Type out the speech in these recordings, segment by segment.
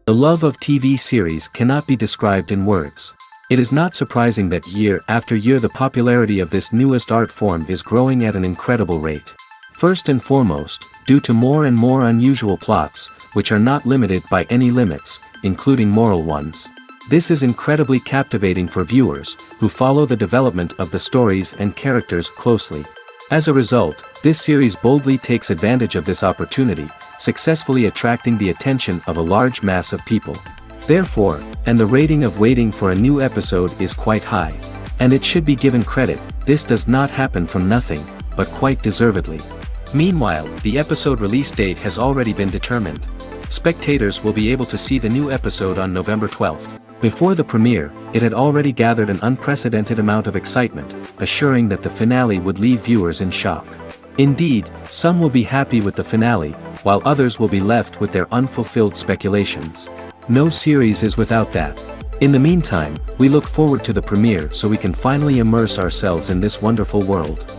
The love of TV series cannot be described in words. It is not surprising that year after year the popularity of this newest art form is growing at an incredible rate. First and foremost, due to more and more unusual plots, which are not limited by any limits, including moral ones. This is incredibly captivating for viewers, who follow the development of the stories and characters closely. As a result, this series boldly takes advantage of this opportunity, successfully attracting the attention of a large mass of people. Therefore, and the rating of waiting for a new episode is quite high. And it should be given credit, this does not happen from nothing, but quite deservedly. Meanwhile, the episode release date has already been determined. Spectators will be able to see the new episode on November 12th. Before the premiere, it had already gathered an unprecedented amount of excitement, assuring that the finale would leave viewers in shock. Indeed, some will be happy with the finale, while others will be left with their unfulfilled speculations. No series is without that. In the meantime, we look forward to the premiere so we can finally immerse ourselves in this wonderful world.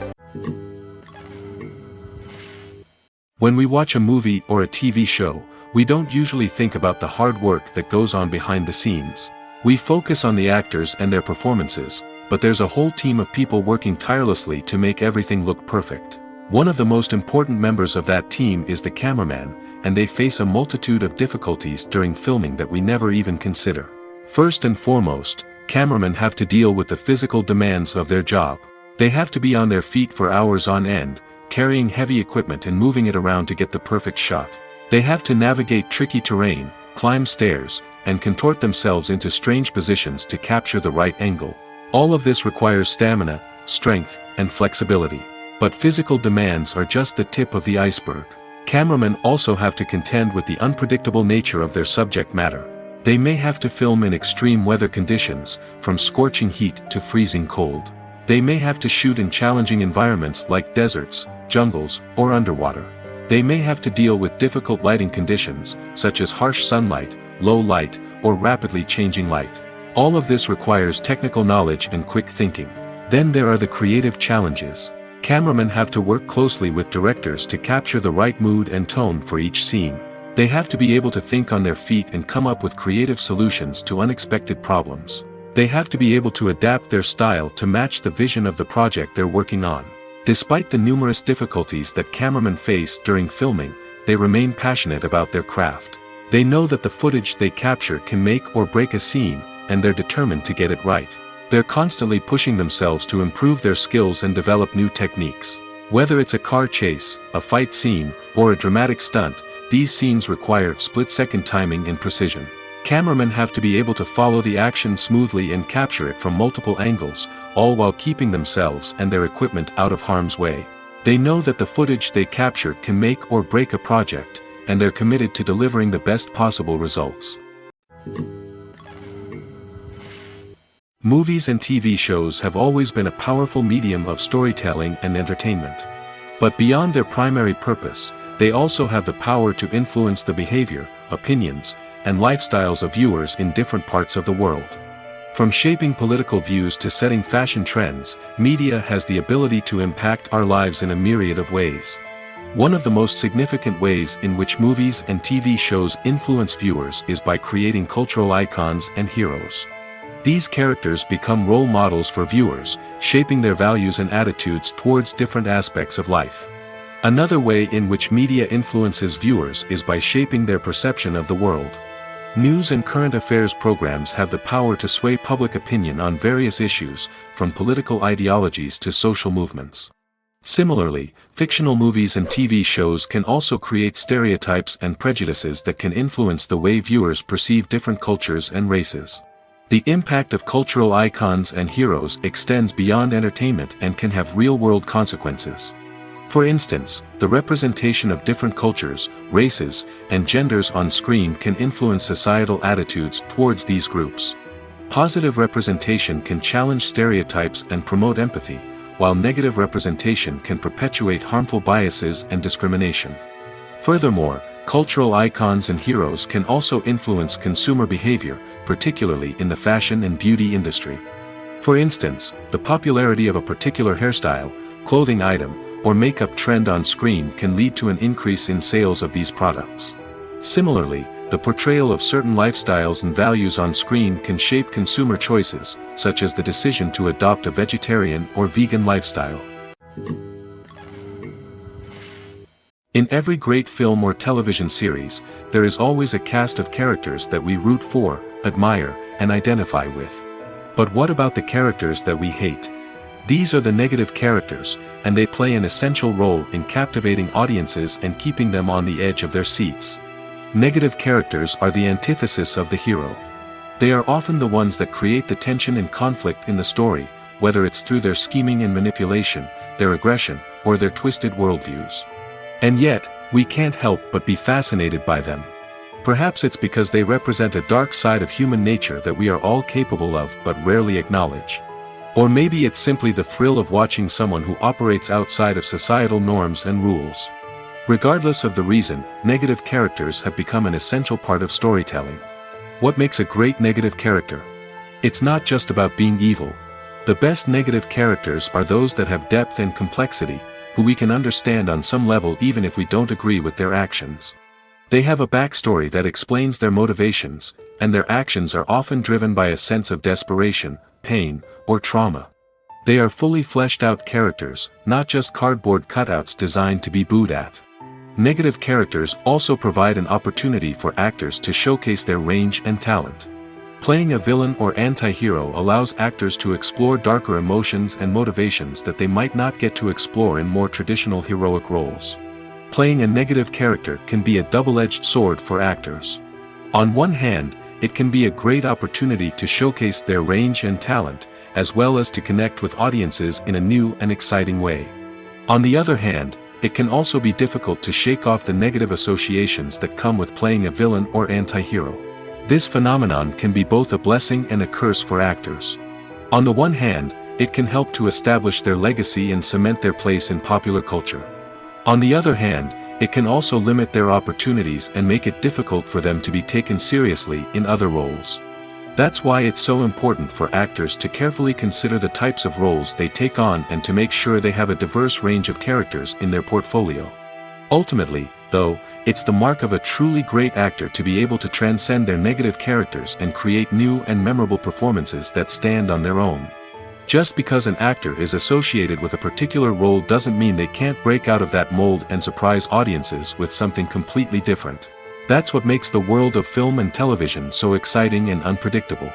When we watch a movie or a TV show, we don't usually think about the hard work that goes on behind the scenes. We focus on the actors and their performances, but there's a whole team of people working tirelessly to make everything look perfect. One of the most important members of that team is the cameraman, and they face a multitude of difficulties during filming that we never even consider. First and foremost, cameramen have to deal with the physical demands of their job. They have to be on their feet for hours on end, carrying heavy equipment and moving it around to get the perfect shot. They have to navigate tricky terrain, climb stairs, and contort themselves into strange positions to capture the right angle. All of this requires stamina, strength, and flexibility. But physical demands are just the tip of the iceberg. Cameramen also have to contend with the unpredictable nature of their subject matter. They may have to film in extreme weather conditions, from scorching heat to freezing cold. They may have to shoot in challenging environments like deserts, jungles, or underwater. They may have to deal with difficult lighting conditions, such as harsh sunlight, low light, or rapidly changing light. All of this requires technical knowledge and quick thinking. Then there are the creative challenges. Cameramen have to work closely with directors to capture the right mood and tone for each scene. They have to be able to think on their feet and come up with creative solutions to unexpected problems. They have to be able to adapt their style to match the vision of the project they're working on. Despite the numerous difficulties that cameramen face during filming, they remain passionate about their craft. They know that the footage they capture can make or break a scene, and they're determined to get it right. They're constantly pushing themselves to improve their skills and develop new techniques. Whether it's a car chase, a fight scene, or a dramatic stunt, these scenes require split-second timing and precision. Cameramen have to be able to follow the action smoothly and capture it from multiple angles, all while keeping themselves and their equipment out of harm's way. They know that the footage they capture can make or break a project, and they're committed to delivering the best possible results. Movies and TV shows have always been a powerful medium of storytelling and entertainment. But beyond their primary purpose, they also have the power to influence the behavior, opinions, and lifestyles of viewers in different parts of the world. From shaping political views to setting fashion trends, media has the ability to impact our lives in a myriad of ways. One of the most significant ways in which movies and TV shows influence viewers is by creating cultural icons and heroes. These characters become role models for viewers, shaping their values and attitudes towards different aspects of life. Another way in which media influences viewers is by shaping their perception of the world. News and current affairs programs have the power to sway public opinion on various issues, from political ideologies to social movements. Similarly, fictional movies and TV shows can also create stereotypes and prejudices that can influence the way viewers perceive different cultures and races. The impact of cultural icons and heroes extends beyond entertainment and can have real-world consequences. For instance, the representation of different cultures, races, and genders on screen can influence societal attitudes towards these groups. Positive representation can challenge stereotypes and promote empathy, while negative representation can perpetuate harmful biases and discrimination. Furthermore, cultural icons and heroes can also influence consumer behavior, particularly in the fashion and beauty industry. For instance, the popularity of a particular hairstyle, clothing item, or makeup trend on screen can lead to an increase in sales of these products. Similarly, the the portrayal of certain lifestyles and values on screen can shape consumer choices, such as the decision to adopt a vegetarian or vegan lifestyle. In every great film or television series, there is always a cast of characters that we root for, admire, and identify with. But what about the characters that we hate? These are the negative characters, and they play an essential role in captivating audiences and keeping them on the edge of their seats. Negative characters are the antithesis of the hero. They are often the ones that create the tension and conflict in the story, whether it's through their scheming and manipulation, their aggression, or their twisted worldviews. And yet, we can't help but be fascinated by them. Perhaps it's because they represent a dark side of human nature that we are all capable of but rarely acknowledge. Or maybe it's simply the thrill of watching someone who operates outside of societal norms and rules. Regardless of the reason, negative characters have become an essential part of storytelling. What makes a great negative character? It's not just about being evil. The best negative characters are those that have depth and complexity, who we can understand on some level even if we don't agree with their actions. They have a backstory that explains their motivations, and their actions are often driven by a sense of desperation, pain, or trauma. They are fully fleshed out characters, not just cardboard cutouts designed to be booed at. Negative characters also provide an opportunity for actors to showcase their range and talent. Playing a villain or anti-hero allows actors to explore darker emotions and motivations that they might not get to explore in more traditional heroic roles. Playing a negative character can be a double-edged sword for actors. On one hand, it can be a great opportunity to showcase their range and talent, as well as to connect with audiences in a new and exciting way. On the other hand, it can also be difficult to shake off the negative associations that come with playing a villain or anti-hero. This phenomenon can be both a blessing and a curse for actors. On the one hand, it can help to establish their legacy and cement their place in popular culture. On the other hand, it can also limit their opportunities and make it difficult for them to be taken seriously in other roles. That's why it's so important for actors to carefully consider the types of roles they take on and to make sure they have a diverse range of characters in their portfolio. Ultimately, though, it's the mark of a truly great actor to be able to transcend their negative characters and create new and memorable performances that stand on their own. Just because an actor is associated with a particular role doesn't mean they can't break out of that mold and surprise audiences with something completely different. That's what makes the world of film and television so exciting and unpredictable.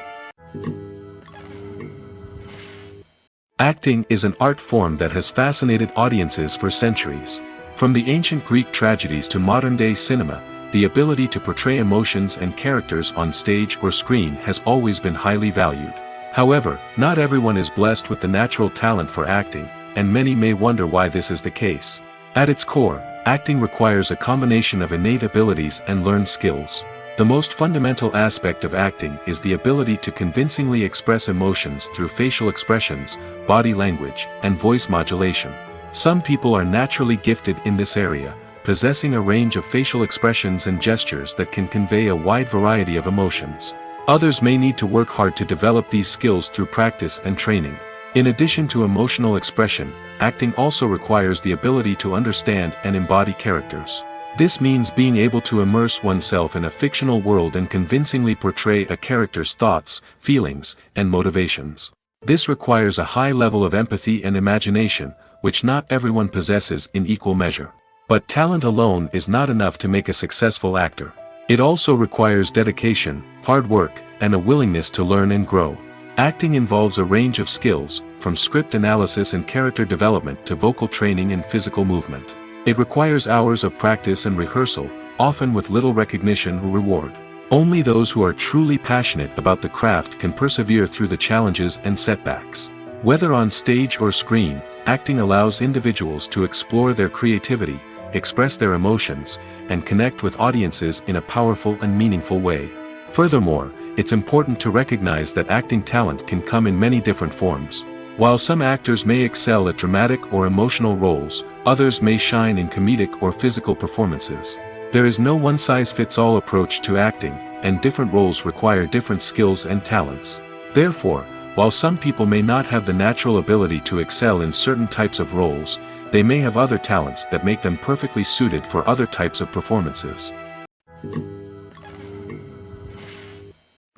Acting is an art form that has fascinated audiences for centuries. From the ancient Greek tragedies to modern-day cinema, the ability to portray emotions and characters on stage or screen has always been highly valued. However, not everyone is blessed with the natural talent for acting, and many may wonder why this is the case. At its core, acting requires a combination of innate abilities and learned skills. The most fundamental aspect of acting is the ability to convincingly express emotions through facial expressions, body language, and voice modulation. Some people are naturally gifted in this area, possessing a range of facial expressions and gestures that can convey a wide variety of emotions. Others may need to work hard to develop these skills through practice and training. In addition to emotional expression, acting also requires the ability to understand and embody characters. This means being able to immerse oneself in a fictional world and convincingly portray a character's thoughts, feelings, and motivations. This requires a high level of empathy and imagination, which not everyone possesses in equal measure. But talent alone is not enough to make a successful actor. It also requires dedication, hard work, and a willingness to learn and grow. Acting involves a range of skills, from script analysis and character development to vocal training and physical movement. It requires hours of practice and rehearsal, often with little recognition or reward. Only those who are truly passionate about the craft can persevere through the challenges and setbacks. Whether on stage or screen, acting allows individuals to explore their creativity, express their emotions, and connect with audiences in a powerful and meaningful way. Furthermore, it's important to recognize that acting talent can come in many different forms. While some actors may excel at dramatic or emotional roles, others may shine in comedic or physical performances. There is no one-size-fits-all approach to acting, and different roles require different skills and talents. Therefore, while some people may not have the natural ability to excel in certain types of roles, they may have other talents that make them perfectly suited for other types of performances.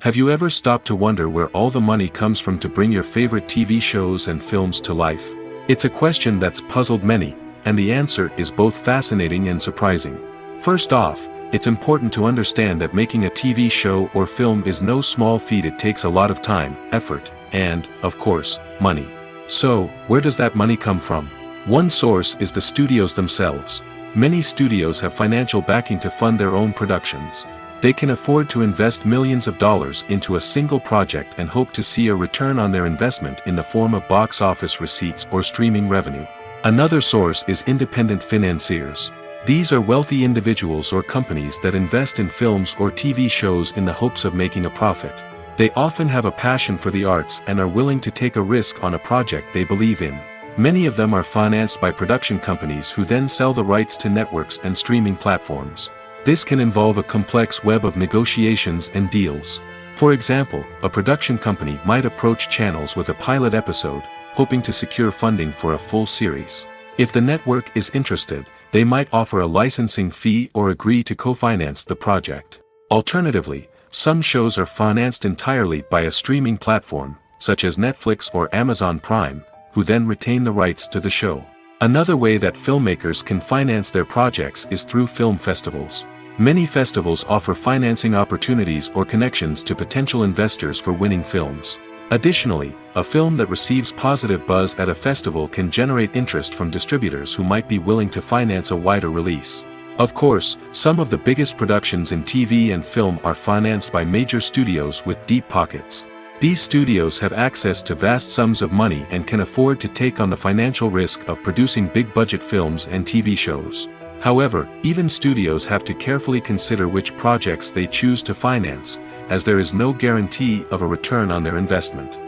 Have you ever stopped to wonder where all the money comes from to bring your favorite TV shows and films to life? It's a question that's puzzled many, and the answer is both fascinating and surprising. First off, it's important to understand that making a TV show or film is no small feat. It takes a lot of time, effort, and, of course, money. So, where does that money come from? One source is the studios themselves. Many studios have financial backing to fund their own productions. They can afford to invest millions of dollars into a single project and hope to see a return on their investment in the form of box office receipts or streaming revenue. Another source is independent financiers. These are wealthy individuals or companies that invest in films or TV shows in the hopes of making a profit. They often have a passion for the arts and are willing to take a risk on a project they believe in. Many of them are financed by production companies who then sell the rights to networks and streaming platforms. This can involve a complex web of negotiations and deals. For example, a production company might approach channels with a pilot episode, hoping to secure funding for a full series. If the network is interested, they might offer a licensing fee or agree to co-finance the project. Alternatively, some shows are financed entirely by a streaming platform, such as Netflix or Amazon Prime, who then retain the rights to the show. Another way that filmmakers can finance their projects is through film festivals. Many festivals offer financing opportunities or connections to potential investors for winning films. Additionally, a film that receives positive buzz at a festival can generate interest from distributors who might be willing to finance a wider release. Of course, some of the biggest productions in TV and film are financed by major studios with deep pockets. These studios have access to vast sums of money and can afford to take on the financial risk of producing big-budget films and TV shows. However, even studios have to carefully consider which projects they choose to finance, as there is no guarantee of a return on their investment.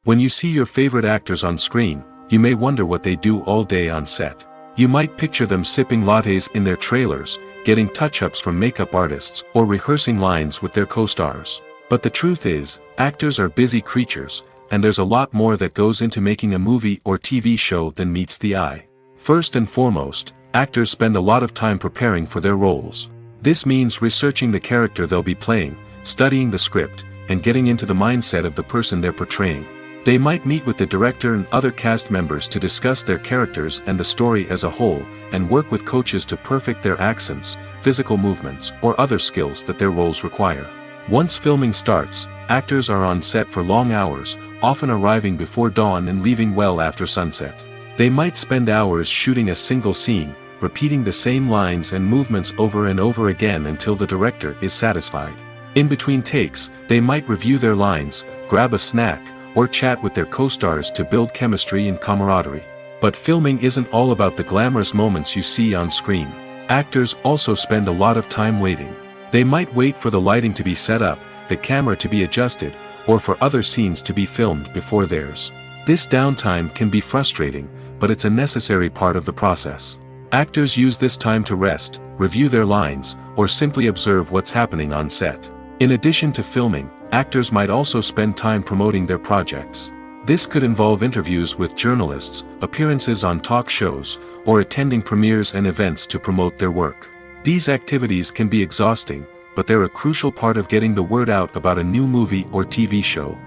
When you see your favorite actors on screen, you may wonder what they do all day on set. You might picture them sipping lattes in their trailers, getting touch-ups from makeup artists, or rehearsing lines with their co-stars. But the truth is, actors are busy creatures, and there's a lot more that goes into making a movie or TV show than meets the eye. First and foremost, actors spend a lot of time preparing for their roles. This means researching the character they'll be playing, studying the script, and getting into the mindset of the person they're portraying. They might meet with the director and other cast members to discuss their characters and the story as a whole, and work with coaches to perfect their accents, physical movements, or other skills that their roles require. Once filming starts, actors are on set for long hours, often arriving before dawn and leaving well after sunset. They might spend hours shooting a single scene, repeating the same lines and movements over and over again until the director is satisfied. In between takes, they might review their lines, grab a snack, or chat with their co-stars to build chemistry and camaraderie. But filming isn't all about the glamorous moments you see on screen. Actors also spend a lot of time waiting. They might wait for the lighting to be set up, the camera to be adjusted, or for other scenes to be filmed before theirs. This downtime can be frustrating, but it's a necessary part of the process. Actors use this time to rest, review their lines, or simply observe what's happening on set. In addition to filming, actors might also spend time promoting their projects. This could involve interviews with journalists, appearances on talk shows, or attending premieres and events to promote their work. These activities can be exhausting, but they're a crucial part of getting the word out about a new movie or TV show.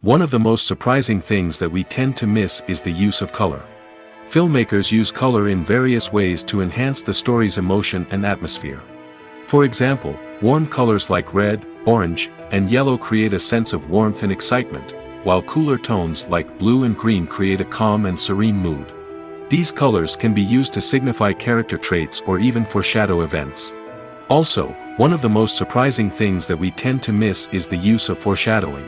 One of the most surprising things that we tend to miss is the use of color. Filmmakers use color in various ways to enhance the story's emotion and atmosphere. For example, warm colors like red, orange, and yellow create a sense of warmth and excitement, while cooler tones like blue and green create a calm and serene mood. These colors can be used to signify character traits or even foreshadow events. Also, one of the most surprising things that we tend to miss is the use of foreshadowing.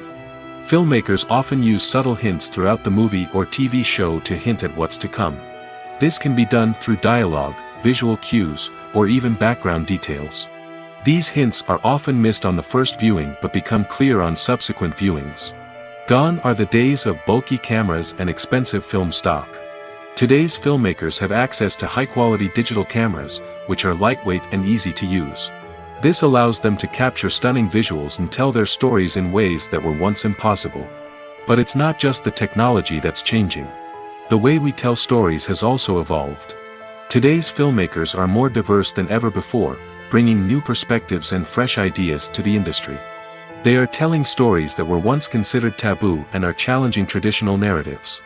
Filmmakers often use subtle hints throughout the movie or TV show to hint at what's to come. This can be done through dialogue, visual cues, or even background details. These hints are often missed on the first viewing but become clear on subsequent viewings. Gone are the days of bulky cameras and expensive film stock. Today's filmmakers have access to high-quality digital cameras, which are lightweight and easy to use. This allows them to capture stunning visuals and tell their stories in ways that were once impossible. But it's not just the technology that's changing. The way we tell stories has also evolved. Today's filmmakers are more diverse than ever before, bringing new perspectives and fresh ideas to the industry. They are telling stories that were once considered taboo and are challenging traditional narratives.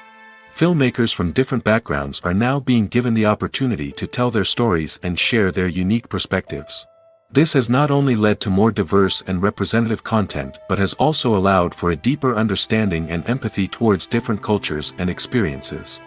Filmmakers from different backgrounds are now being given the opportunity to tell their stories and share their unique perspectives. This has not only led to more diverse and representative content but has also allowed for a deeper understanding and empathy towards different cultures and experiences.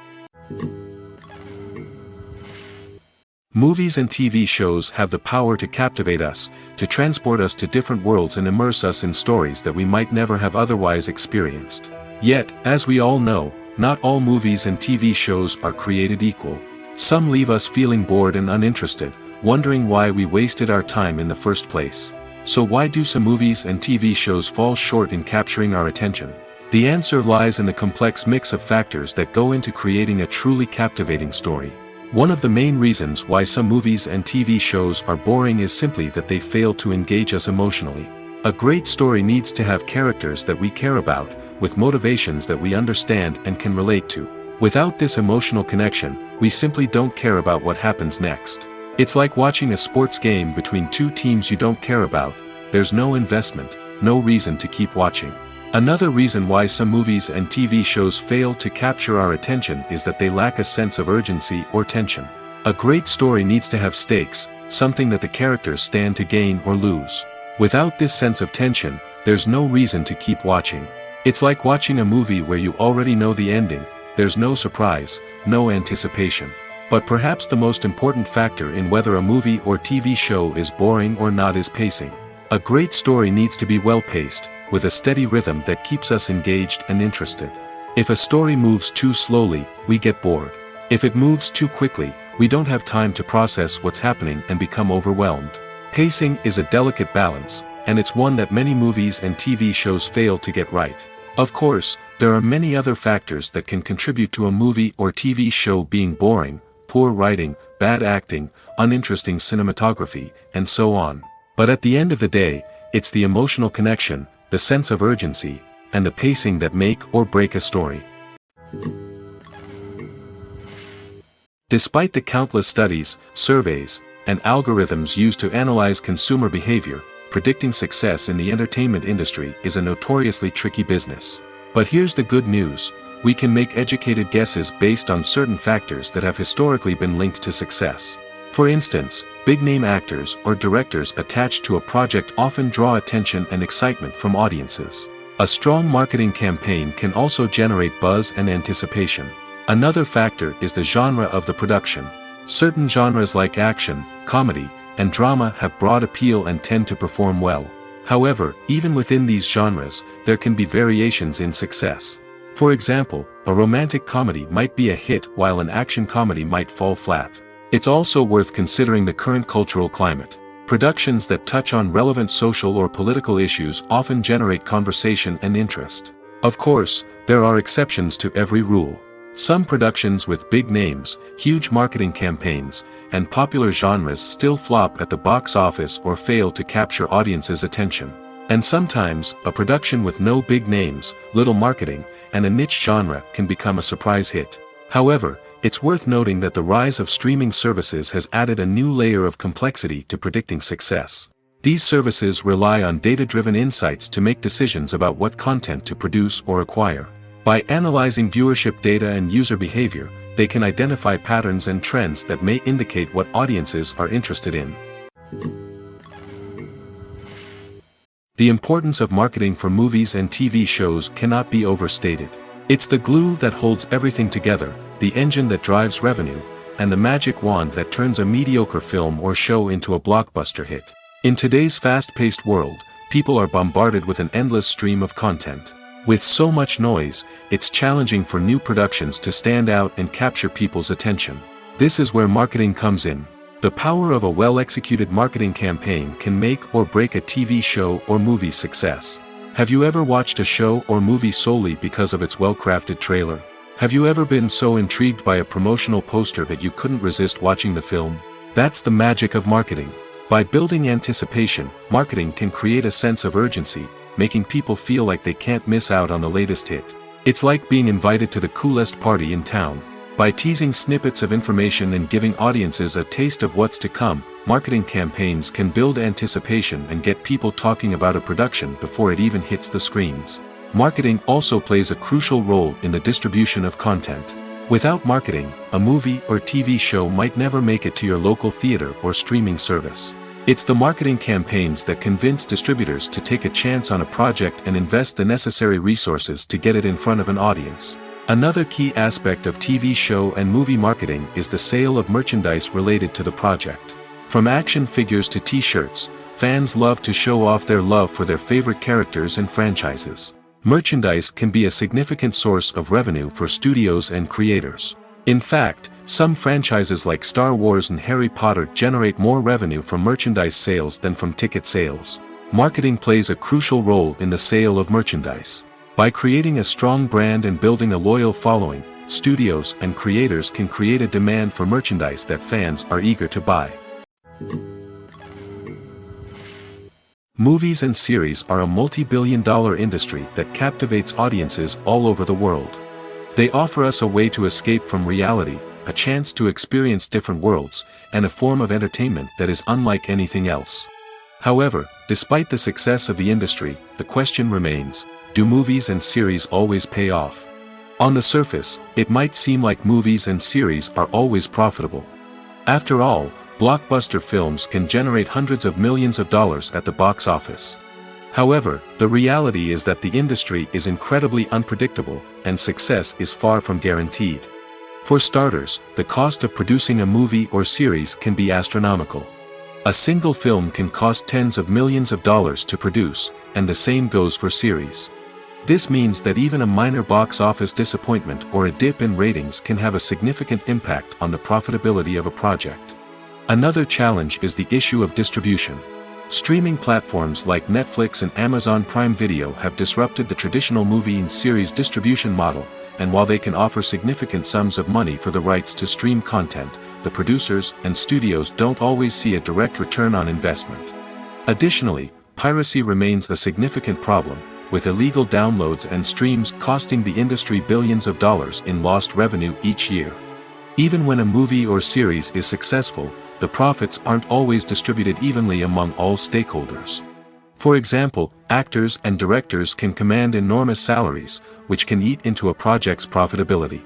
Movies and TV shows have the power to captivate us, to transport us to different worlds and immerse us in stories that we might never have otherwise experienced. Yet, as we all know, not all movies and TV shows are created equal. Some leave us feeling bored and uninterested, wondering why we wasted our time in the first place. So why do some movies and TV shows fall short in capturing our attention? The answer lies in the complex mix of factors that go into creating a truly captivating story. One of the main reasons why some movies and TV shows are boring is simply that they fail to engage us emotionally. A great story needs to have characters that we care about, with motivations that we understand and can relate to. Without this emotional connection, we simply don't care about what happens next. It's like watching a sports game between two teams you don't care about. There's no investment, no reason to keep watching. Another reason why some movies and TV shows fail to capture our attention is that they lack a sense of urgency or tension. A great story needs to have stakes, something that the characters stand to gain or lose. Without this sense of tension, there's no reason to keep watching. It's like watching a movie where you already know the ending. There's no surprise, no anticipation. But perhaps the most important factor in whether a movie or TV show is boring or not is pacing. A great story needs to be well-paced, with a steady rhythm that keeps us engaged and interested. If a story moves too slowly, we get bored. If it moves too quickly, we don't have time to process what's happening and become overwhelmed. Pacing is a delicate balance, and it's one that many movies and TV shows fail to get right. Of course, there are many other factors that can contribute to a movie or TV show being boring: poor writing, bad acting, uninteresting cinematography, and so on. But at the end of the day, it's the emotional connection, the sense of urgency, and the pacing that make or break a story. Despite the countless studies, surveys, and algorithms used to analyze consumer behavior, predicting success in the entertainment industry is a notoriously tricky business. But here's the good news: we can make educated guesses based on certain factors that have historically been linked to success. For instance, big-name actors or directors attached to a project often draw attention and excitement from audiences. A strong marketing campaign can also generate buzz and anticipation. Another factor is the genre of the production. Certain genres like action, comedy, and drama have broad appeal and tend to perform well. However, even within these genres, there can be variations in success. For example, a romantic comedy might be a hit while an action comedy might fall flat. It's also worth considering the current cultural climate. Productions that touch on relevant social or political issues often generate conversation and interest. Of course, there are exceptions to every rule. Some productions with big names, huge marketing campaigns, and popular genres still flop at the box office or fail to capture audiences' attention. And sometimes, a production with no big names, little marketing, and a niche genre can become a surprise hit. However, it's worth noting that the rise of streaming services has added a new layer of complexity to predicting success. These services rely on data-driven insights to make decisions about what content to produce or acquire. By analyzing viewership data and user behavior, they can identify patterns and trends that may indicate what audiences are interested in. The importance of marketing for movies and TV shows cannot be overstated. It's the glue that holds everything together, the engine that drives revenue, and the magic wand that turns a mediocre film or show into a blockbuster hit. In today's fast-paced world, people are bombarded with an endless stream of content. With so much noise, it's challenging for new productions to stand out and capture people's attention. This is where marketing comes in. The power of a well-executed marketing campaign can make or break a TV show or movie's success. Have you ever watched a show or movie solely because of its well-crafted trailer? Have you ever been so intrigued by a promotional poster that you couldn't resist watching the film? That's the magic of marketing. By building anticipation, marketing can create a sense of urgency, making people feel like they can't miss out on the latest hit. It's like being invited to the coolest party in town. By teasing snippets of information and giving audiences a taste of what's to come, marketing campaigns can build anticipation and get people talking about a production before it even hits the screens. Marketing also plays a crucial role in the distribution of content. Without marketing, a movie or TV show might never make it to your local theater or streaming service. It's the marketing campaigns that convince distributors to take a chance on a project and invest the necessary resources to get it in front of an audience. Another key aspect of TV show and movie marketing is the sale of merchandise related to the project. From action figures to t-shirts, fans love to show off their love for their favorite characters and franchises. Merchandise can be a significant source of revenue for studios and creators. In fact, some franchises like Star Wars and Harry Potter generate more revenue from merchandise sales than from ticket sales. Marketing plays a crucial role in the sale of merchandise. By creating a strong brand and building a loyal following, studios and creators can create a demand for merchandise that fans are eager to buy. Movies and series are a multi-billion-dollar industry that captivates audiences all over the world. They offer us a way to escape from reality, a chance to experience different worlds, and a form of entertainment that is unlike anything else. However, despite the success of the industry, the question remains: do movies and series always pay off? On the surface, it might seem like movies and series are always profitable. After all, blockbuster films can generate hundreds of millions of dollars at the box office. However, the reality is that the industry is incredibly unpredictable, and success is far from guaranteed. For starters, the cost of producing a movie or series can be astronomical. A single film can cost tens of millions of dollars to produce, and the same goes for series. This means that even a minor box office disappointment or a dip in ratings can have a significant impact on the profitability of a project. Another challenge is the issue of distribution. Streaming platforms like Netflix and Amazon Prime Video have disrupted the traditional movie and series distribution model, and while they can offer significant sums of money for the rights to stream content, the producers and studios don't always see a direct return on investment. Additionally, piracy remains a significant problem, with illegal downloads and streams costing the industry billions of dollars in lost revenue each year. Even when a movie or series is successful, the profits aren't always distributed evenly among all stakeholders. For example, actors and directors can command enormous salaries, which can eat into a project's profitability.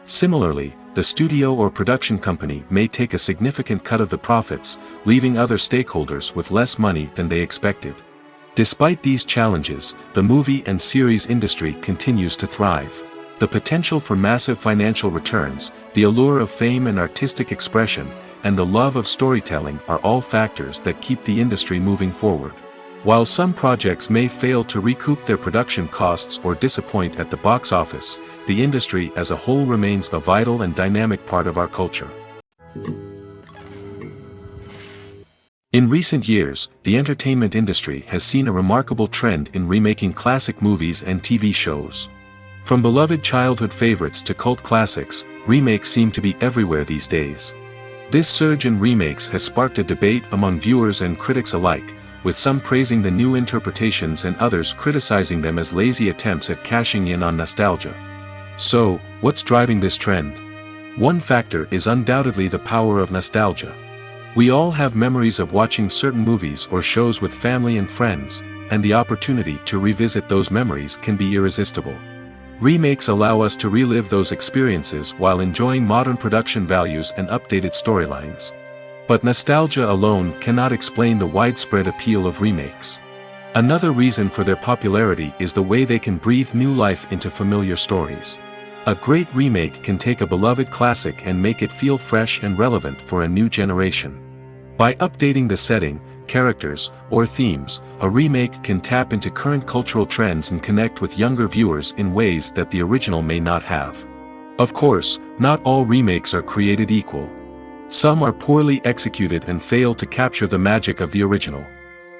Similarly, the studio or production company may take a significant cut of the profits, leaving other stakeholders with less money than they expected. Despite these challenges, the movie and series industry continues to thrive. The potential for massive financial returns, the allure of fame and artistic expression, and the love of storytelling are all factors that keep the industry moving forward. While some projects may fail to recoup their production costs or disappoint at the box office, the industry as a whole remains a vital and dynamic part of our culture. In recent years, the entertainment industry has seen a remarkable trend in remaking classic movies and TV shows. From beloved childhood favorites to cult classics, remakes seem to be everywhere these days. This surge in remakes has sparked a debate among viewers and critics alike, with some praising the new interpretations and others criticizing them as lazy attempts at cashing in on nostalgia. So, what's driving this trend? One factor is undoubtedly the power of nostalgia. We all have memories of watching certain movies or shows with family and friends, and the opportunity to revisit those memories can be irresistible. Remakes allow us to relive those experiences while enjoying modern production values and updated storylines. But nostalgia alone cannot explain the widespread appeal of remakes. Another reason for their popularity is the way they can breathe new life into familiar stories. A great remake can take a beloved classic and make it feel fresh and relevant for a new generation. By updating the setting, characters, or themes, a remake can tap into current cultural trends and connect with younger viewers in ways that the original may not have. Of course, not all remakes are created equal. Some are poorly executed and fail to capture the magic of the original.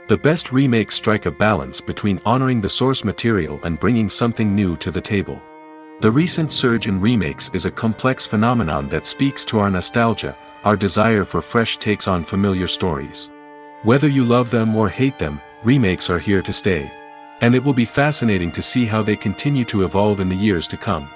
The best remakes strike a balance between honoring the source material and bringing something new to the table. The recent surge in remakes is a complex phenomenon that speaks to our nostalgia, our desire for fresh takes on familiar stories. Whether you love them or hate them, remakes are here to stay. And it will be fascinating to see how they continue to evolve in the years to come.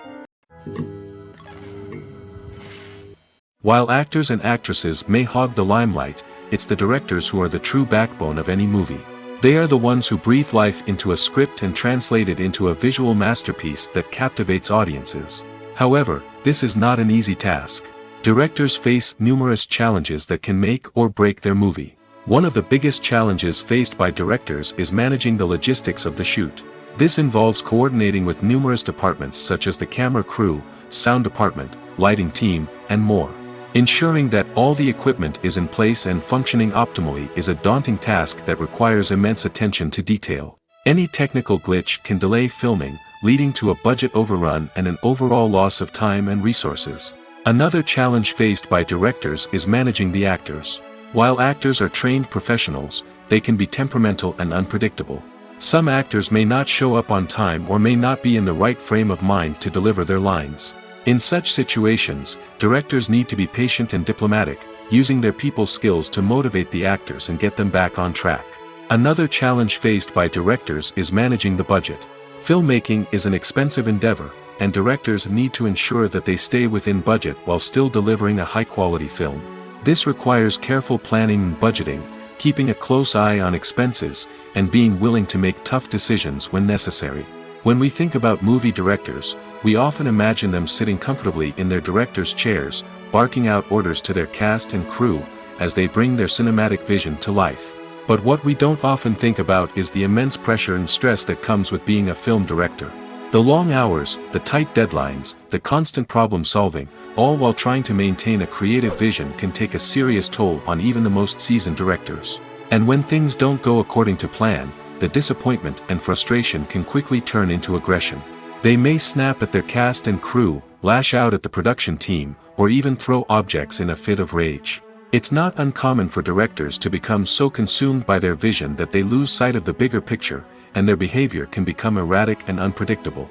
While actors and actresses may hog the limelight, it's the directors who are the true backbone of any movie. They are the ones who breathe life into a script and translate it into a visual masterpiece that captivates audiences. However, this is not an easy task. Directors face numerous challenges that can make or break their movie. One of the biggest challenges faced by directors is managing the logistics of the shoot. This involves coordinating with numerous departments such as the camera crew, sound department, lighting team, and more. Ensuring that all the equipment is in place and functioning optimally is a daunting task that requires immense attention to detail. Any technical glitch can delay filming, leading to a budget overrun and an overall loss of time and resources. Another challenge faced by directors is managing the actors. While actors are trained professionals, they can be temperamental and unpredictable. Some actors may not show up on time or may not be in the right frame of mind to deliver their lines. In such situations, directors need to be patient and diplomatic, using their people skills to motivate the actors and get them back on track. Another challenge faced by directors is managing the budget. Filmmaking is an expensive endeavor, and directors need to ensure that they stay within budget while still delivering a high-quality film. This requires careful planning and budgeting, keeping a close eye on expenses, and being willing to make tough decisions when necessary. When we think about movie directors, we often imagine them sitting comfortably in their director's chairs, barking out orders to their cast and crew, as they bring their cinematic vision to life. But what we don't often think about is the immense pressure and stress that comes with being a film director. The long hours, the tight deadlines, the constant problem solving, all while trying to maintain a creative vision can take a serious toll on even the most seasoned directors. And when things don't go according to plan, the disappointment and frustration can quickly turn into aggression. They may snap at their cast and crew, lash out at the production team, or even throw objects in a fit of rage. It's not uncommon for directors to become so consumed by their vision that they lose sight of the bigger picture, and their behavior can become erratic and unpredictable.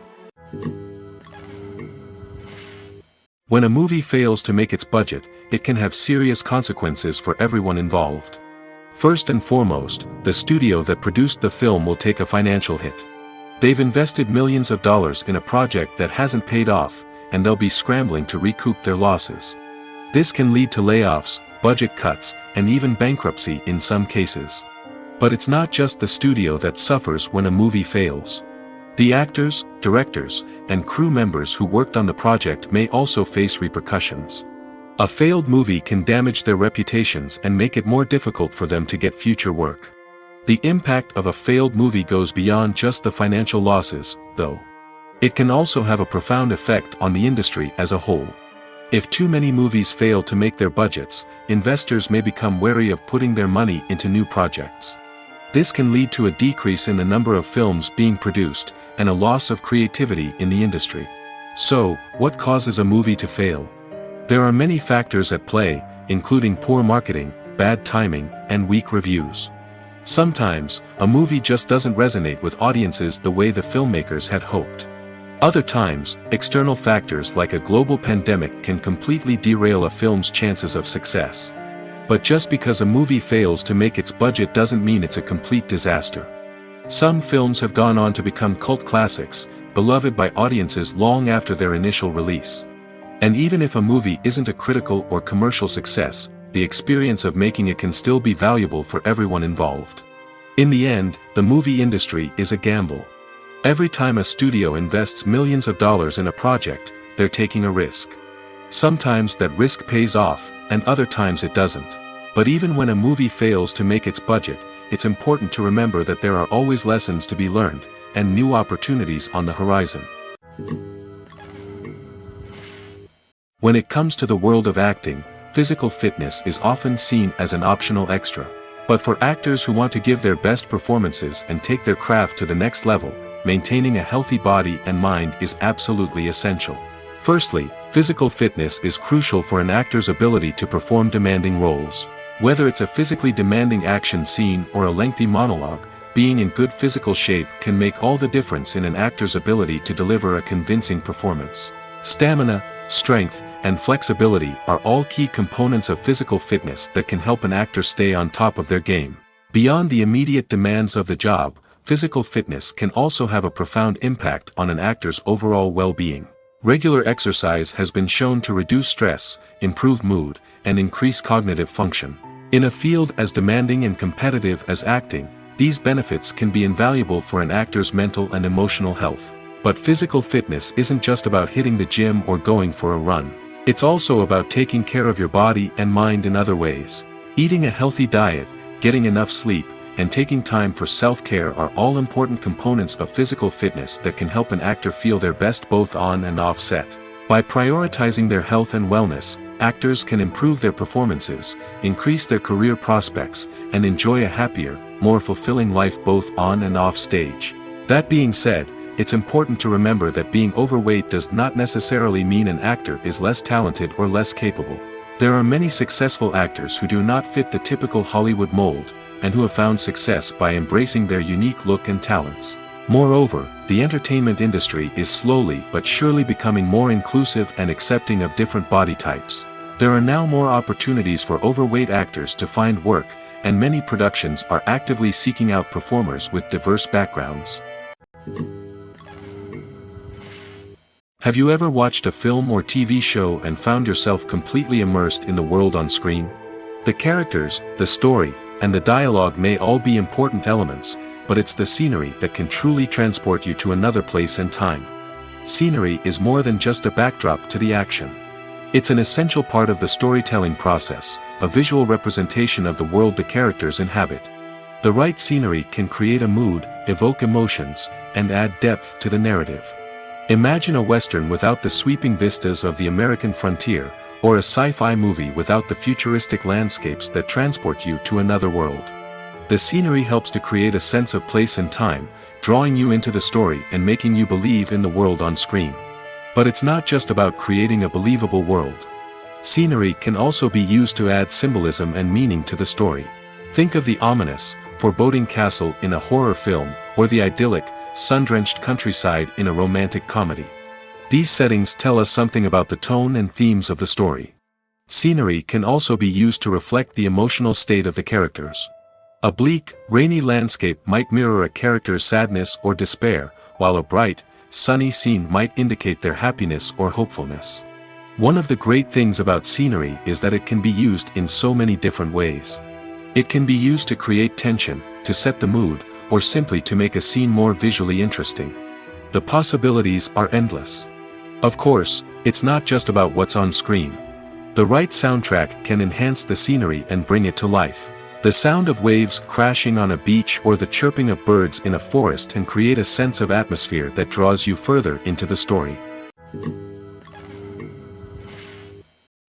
When a movie fails to make its budget, it can have serious consequences for everyone involved. First and foremost, the studio that produced the film will take a financial hit. They've invested millions of dollars in a project that hasn't paid off, and they'll be scrambling to recoup their losses. This can lead to layoffs, budget cuts, and even bankruptcy in some cases. But it's not just the studio that suffers when a movie fails. The actors, directors, and crew members who worked on the project may also face repercussions. A failed movie can damage their reputations and make it more difficult for them to get future work. The impact of a failed movie goes beyond just the financial losses, though. It can also have a profound effect on the industry as a whole. If too many movies fail to make their budgets, investors may become wary of putting their money into new projects. This can lead to a decrease in the number of films being produced, and a loss of creativity in the industry. So, what causes a movie to fail? There are many factors at play, including poor marketing, bad timing, and weak reviews. Sometimes, a movie just doesn't resonate with audiences the way the filmmakers had hoped. Other times, external factors like a global pandemic can completely derail a film's chances of success. But just because a movie fails to make its budget doesn't mean it's a complete disaster. Some films have gone on to become cult classics, beloved by audiences long after their initial release. And even if a movie isn't a critical or commercial success, the experience of making it can still be valuable for everyone involved. In the end, the movie industry is a gamble. Every time a studio invests millions of dollars in a project, they're taking a risk. Sometimes that risk pays off, and other times it doesn't. But even when a movie fails to make its budget, it's important to remember that there are always lessons to be learned, and new opportunities on the horizon. When it comes to the world of acting, physical fitness is often seen as an optional extra. But for actors who want to give their best performances and take their craft to the next level, maintaining a healthy body and mind is absolutely essential. Firstly, physical fitness is crucial for an actor's ability to perform demanding roles. Whether it's a physically demanding action scene or a lengthy monologue, being in good physical shape can make all the difference in an actor's ability to deliver a convincing performance. Stamina, strength, and flexibility are all key components of physical fitness that can help an actor stay on top of their game. Beyond the immediate demands of the job, physical fitness can also have a profound impact on an actor's overall well-being. Regular exercise has been shown to reduce stress, improve mood, and increase cognitive function. In a field as demanding and competitive as acting, these benefits can be invaluable for an actor's mental and emotional health. But physical fitness isn't just about hitting the gym or going for a run. It's also about taking care of your body and mind in other ways. Eating a healthy diet, getting enough sleep, and taking time for self-care are all important components of physical fitness that can help an actor feel their best both on and off set. By prioritizing their health and wellness, actors can improve their performances, increase their career prospects, and enjoy a happier, more fulfilling life both on and off stage. That being said, it's important to remember that being overweight does not necessarily mean an actor is less talented or less capable. There are many successful actors who do not fit the typical Hollywood mold, and who have found success by embracing their unique look and talents. Moreover, the entertainment industry is slowly but surely becoming more inclusive and accepting of different body types. There are now more opportunities for overweight actors to find work, and many productions are actively seeking out performers with diverse backgrounds. Have you ever watched a film or TV show and found yourself completely immersed in the world on screen? The characters, the story, and the dialogue may all be important elements, but it's the scenery that can truly transport you to another place and time. Scenery is more than just a backdrop to the action. It's an essential part of the storytelling process, a visual representation of the world the characters inhabit. The right scenery can create a mood, evoke emotions, and add depth to the narrative. Imagine a Western without the sweeping vistas of the American frontier, or a sci-fi movie without the futuristic landscapes that transport you to another world. The scenery helps to create a sense of place and time, drawing you into the story and making you believe in the world on screen. But it's not just about creating a believable world. Scenery can also be used to add symbolism and meaning to the story. Think of the ominous, foreboding castle in a horror film, or the idyllic, sun-drenched countryside in a romantic comedy. These settings tell us something about the tone and themes of the story. Scenery can also be used to reflect the emotional state of the characters. A bleak, rainy landscape might mirror a character's sadness or despair, while a bright, sunny scene might indicate their happiness or hopefulness. One of the great things about scenery is that it can be used in so many different ways. It can be used to create tension, to set the mood, or simply to make a scene more visually interesting. The possibilities are endless. Of course, it's not just about what's on screen. The right soundtrack can enhance the scenery and bring it to life. The sound of waves crashing on a beach or the chirping of birds in a forest can create a sense of atmosphere that draws you further into the story.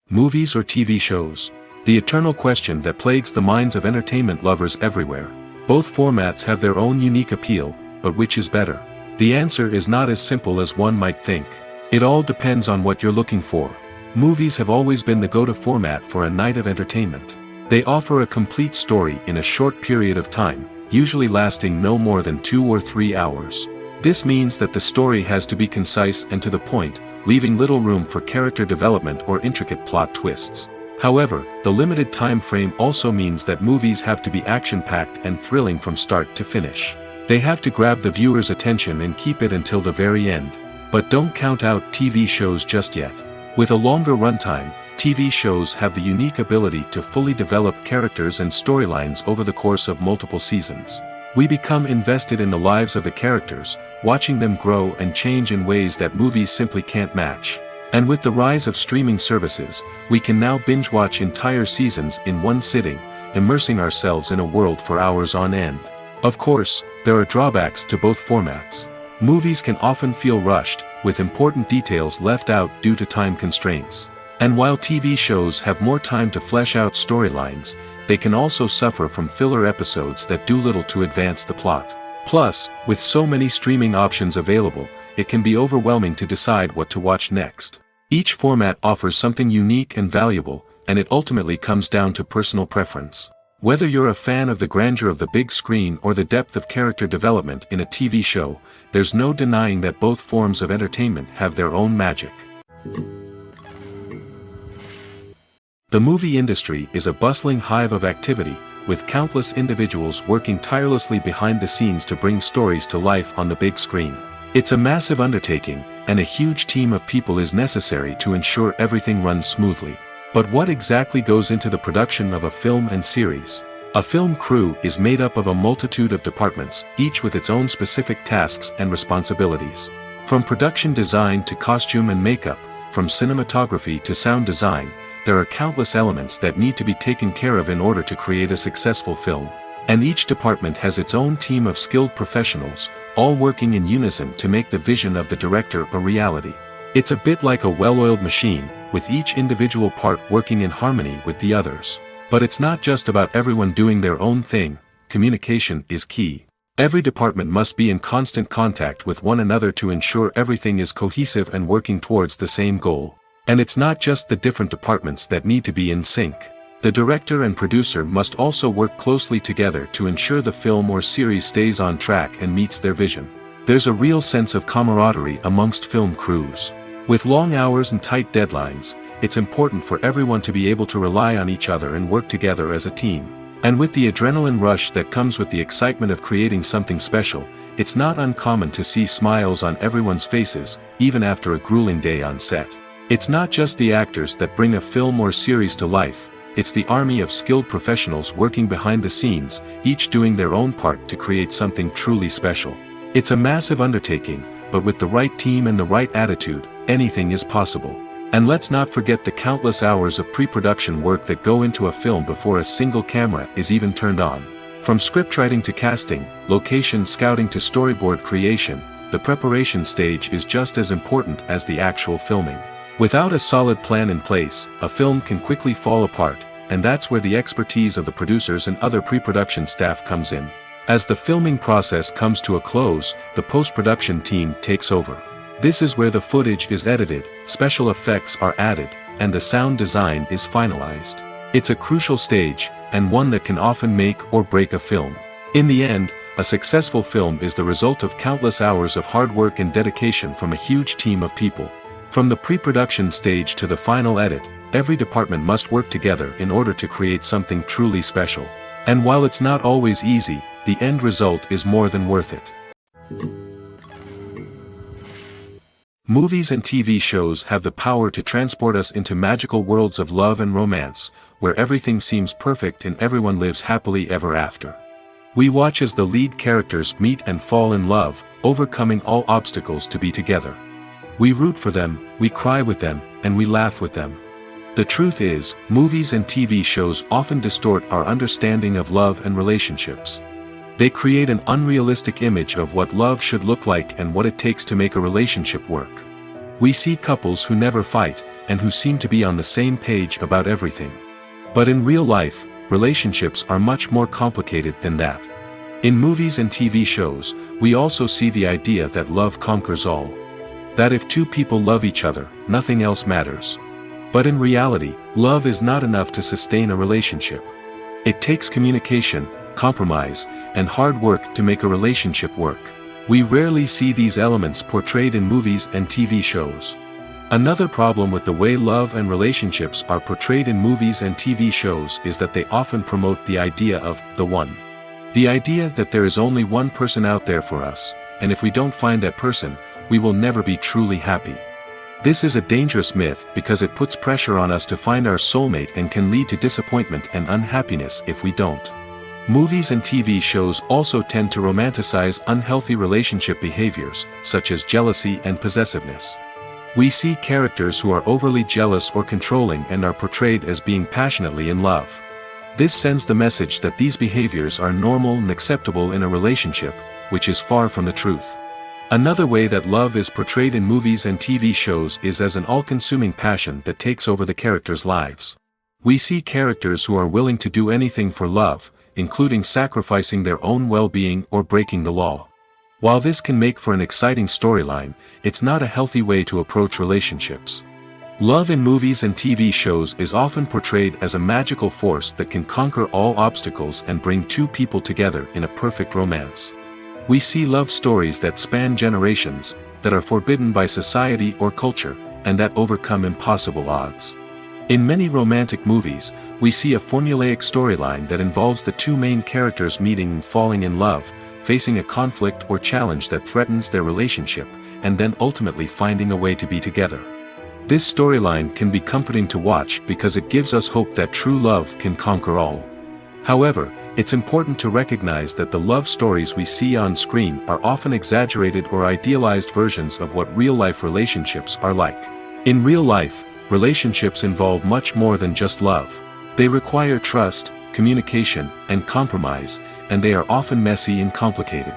Movies or TV shows? The eternal question that plagues the minds of entertainment lovers everywhere. Both formats have their own unique appeal, but which is better? The answer is not as simple as one might think. It all depends on what you're looking for. Movies have always been the go-to format for a night of entertainment. They offer a complete story in a short period of time, usually lasting no more than 2 or 3 hours. This means that the story has to be concise and to the point, leaving little room for character development or intricate plot twists. However, the limited time frame also means that movies have to be action-packed and thrilling from start to finish. They have to grab the viewer's attention and keep it until the very end. But don't count out TV shows just yet. With a longer runtime, TV shows have the unique ability to fully develop characters and storylines over the course of multiple seasons. We become invested in the lives of the characters, watching them grow and change in ways that movies simply can't match. And with the rise of streaming services, we can now binge-watch entire seasons in one sitting, immersing ourselves in a world for hours on end. Of course, there are drawbacks to both formats. Movies can often feel rushed, with important details left out due to time constraints. And while TV shows have more time to flesh out storylines, they can also suffer from filler episodes that do little to advance the plot. Plus, with so many streaming options available, it can be overwhelming to decide what to watch next. Each format offers something unique and valuable, and it ultimately comes down to personal preference. Whether you're a fan of the grandeur of the big screen or the depth of character development in a TV show, there's no denying that both forms of entertainment have their own magic. The movie industry is a bustling hive of activity, with countless individuals working tirelessly behind the scenes to bring stories to life on the big screen. It's a massive undertaking, and a huge team of people is necessary to ensure everything runs smoothly. But what exactly goes into the production of a film and series? A film crew is made up of a multitude of departments, each with its own specific tasks and responsibilities. From production design to costume and makeup, from cinematography to sound design, there are countless elements that need to be taken care of in order to create a successful film. And each department has its own team of skilled professionals, all working in unison to make the vision of the director a reality. It's a bit like a well-oiled machine, with each individual part working in harmony with the others. But it's not just about everyone doing their own thing. Communication is key. Every department must be in constant contact with one another to ensure everything is cohesive and working towards the same goal. And it's not just the different departments that need to be in sync. The director and producer must also work closely together to ensure the film or series stays on track and meets their vision. There's a real sense of camaraderie amongst film crews. With long hours and tight deadlines, it's important for everyone to be able to rely on each other and work together as a team. And with the adrenaline rush that comes with the excitement of creating something special, it's not uncommon to see smiles on everyone's faces, even after a grueling day on set. It's not just the actors that bring a film or series to life, it's the army of skilled professionals working behind the scenes, each doing their own part to create something truly special. It's a massive undertaking, but with the right team and the right attitude, anything is possible. And let's not forget the countless hours of pre-production work that go into a film before a single camera is even turned on. From scriptwriting to casting, location scouting to storyboard creation, the preparation stage is just as important as the actual filming. Without a solid plan in place, a film can quickly fall apart, and that's where the expertise of the producers and other pre-production staff comes in. As the filming process comes to a close, the post-production team takes over. This is where the footage is edited, special effects are added, and the sound design is finalized. It's a crucial stage, and one that can often make or break a film. In the end, a successful film is the result of countless hours of hard work and dedication from a huge team of people. From the pre-production stage to the final edit, every department must work together in order to create something truly special. And while it's not always easy, the end result is more than worth it. Movies and TV shows have the power to transport us into magical worlds of love and romance, where everything seems perfect and everyone lives happily ever after. We watch as the lead characters meet and fall in love, overcoming all obstacles to be together. We root for them, we cry with them, and we laugh with them. The truth is, movies and TV shows often distort our understanding of love and relationships. They create an unrealistic image of what love should look like and what it takes to make a relationship work. We see couples who never fight, and who seem to be on the same page about everything. But in real life, relationships are much more complicated than that. In movies and TV shows, we also see the idea that love conquers all. That if two people love each other, nothing else matters. But in reality, love is not enough to sustain a relationship. It takes communication, compromise, and hard work to make a relationship work. We rarely see these elements portrayed in movies and TV shows. Another problem with the way love and relationships are portrayed in movies and TV shows is that they often promote the idea of the one. The idea that there is only one person out there for us, and if we don't find that person, we will never be truly happy. This is a dangerous myth because it puts pressure on us to find our soulmate and can lead to disappointment and unhappiness if we don't. Movies and TV shows also tend to romanticize unhealthy relationship behaviors, such as jealousy and possessiveness. We see characters who are overly jealous or controlling and are portrayed as being passionately in love. This sends the message that these behaviors are normal and acceptable in a relationship, which is far from the truth. Another way that love is portrayed in movies and TV shows is as an all-consuming passion that takes over the characters' lives. We see characters who are willing to do anything for love, including sacrificing their own well-being or breaking the law. While this can make for an exciting storyline, it's not a healthy way to approach relationships. Love in movies and TV shows is often portrayed as a magical force that can conquer all obstacles and bring two people together in a perfect romance. We see love stories that span generations, that are forbidden by society or culture, and that overcome impossible odds. In many romantic movies, we see a formulaic storyline that involves the two main characters meeting and falling in love, facing a conflict or challenge that threatens their relationship, and then ultimately finding a way to be together. This storyline can be comforting to watch because it gives us hope that true love can conquer all. However, it's important to recognize that the love stories we see on screen are often exaggerated or idealized versions of what real-life relationships are like. In real life, relationships involve much more than just love. They require trust, communication, and compromise, and they are often messy and complicated.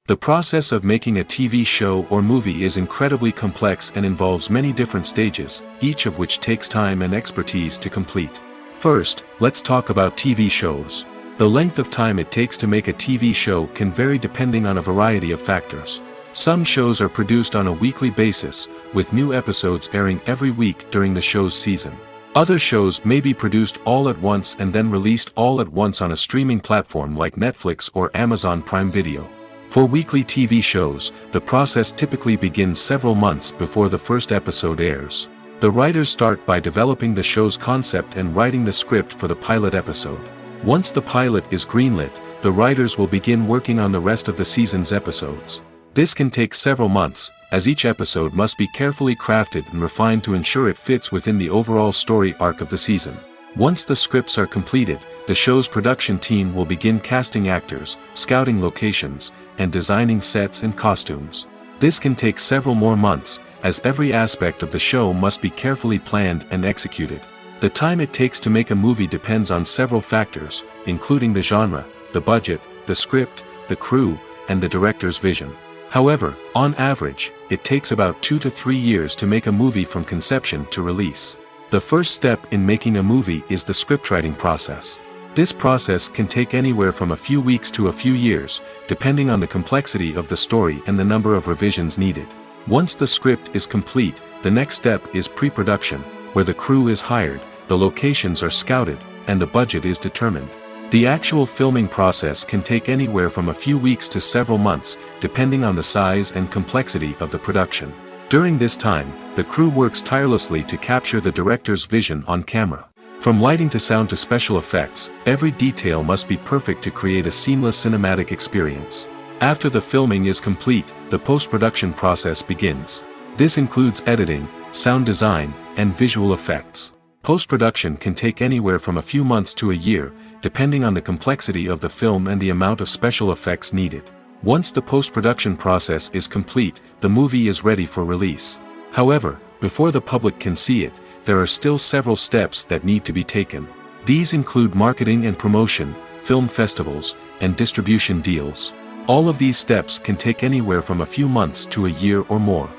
The process of making a TV show or movie is incredibly complex and involves many different stages, each of which takes time and expertise to complete. First, let's talk about TV shows. The length of time it takes to make a TV show can vary depending on a variety of factors. Some shows are produced on a weekly basis, with new episodes airing every week during the show's season. Other shows may be produced all at once and then released all at once on a streaming platform like Netflix or Amazon Prime Video. For weekly TV shows, the process typically begins several months before the first episode airs. The writers start by developing the show's concept and writing the script for the pilot episode. Once the pilot is greenlit, the writers will begin working on the rest of the season's episodes. This can take several months, as each episode must be carefully crafted and refined to ensure it fits within the overall story arc of the season. Once the scripts are completed, the show's production team will begin casting actors, scouting locations, and designing sets and costumes. This can take several more months, as every aspect of the show must be carefully planned and executed. The time it takes to make a movie depends on several factors, including the genre, the budget, the script, the crew, and the director's vision. However, on average, it takes about 2 to 3 years to make a movie from conception to release. The first step in making a movie is the scriptwriting process. This process can take anywhere from a few weeks to a few years, depending on the complexity of the story and the number of revisions needed. Once the script is complete, the next step is pre-production, where the crew is hired, the locations are scouted, and the budget is determined. The actual filming process can take anywhere from a few weeks to several months, depending on the size and complexity of the production. During this time, the crew works tirelessly to capture the director's vision on camera. From lighting to sound to special effects, every detail must be perfect to create a seamless cinematic experience. After the filming is complete, the post-production process begins. This includes editing, sound design, and visual effects. Post-production can take anywhere from a few months to a year, depending on the complexity of the film and the amount of special effects needed. Once the post-production process is complete, the movie is ready for release. However, before the public can see it, there are still several steps that need to be taken. These include marketing and promotion, film festivals, and distribution deals. All of these steps can take anywhere from a few months to a year or more.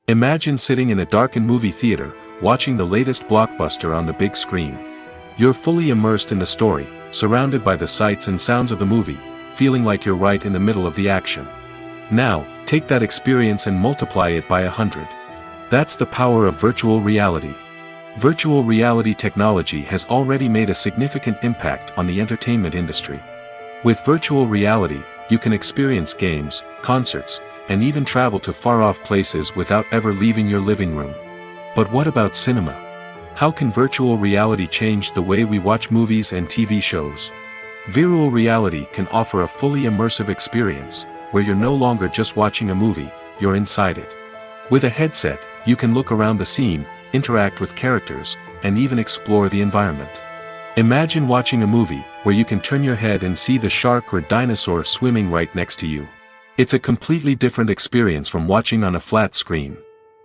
Imagine sitting in a darkened movie theater, watching the latest blockbuster on the big screen. You're fully immersed in the story, surrounded by the sights and sounds of the movie, feeling like you're right in the middle of the action. Now, take that experience and multiply it by 100. That's the power of virtual reality. Virtual reality technology has already made a significant impact on the entertainment industry. With virtual reality, you can experience games, concerts, and even travel to far-off places without ever leaving your living room. But what about cinema? How can virtual reality change the way we watch movies and TV shows? Virtual reality can offer a fully immersive experience, where you're no longer just watching a movie, you're inside it. With a headset, you can look around the scene, interact with characters, and even explore the environment. Imagine watching a movie, where you can turn your head and see the shark or dinosaur swimming right next to you. It's a completely different experience from watching on a flat screen.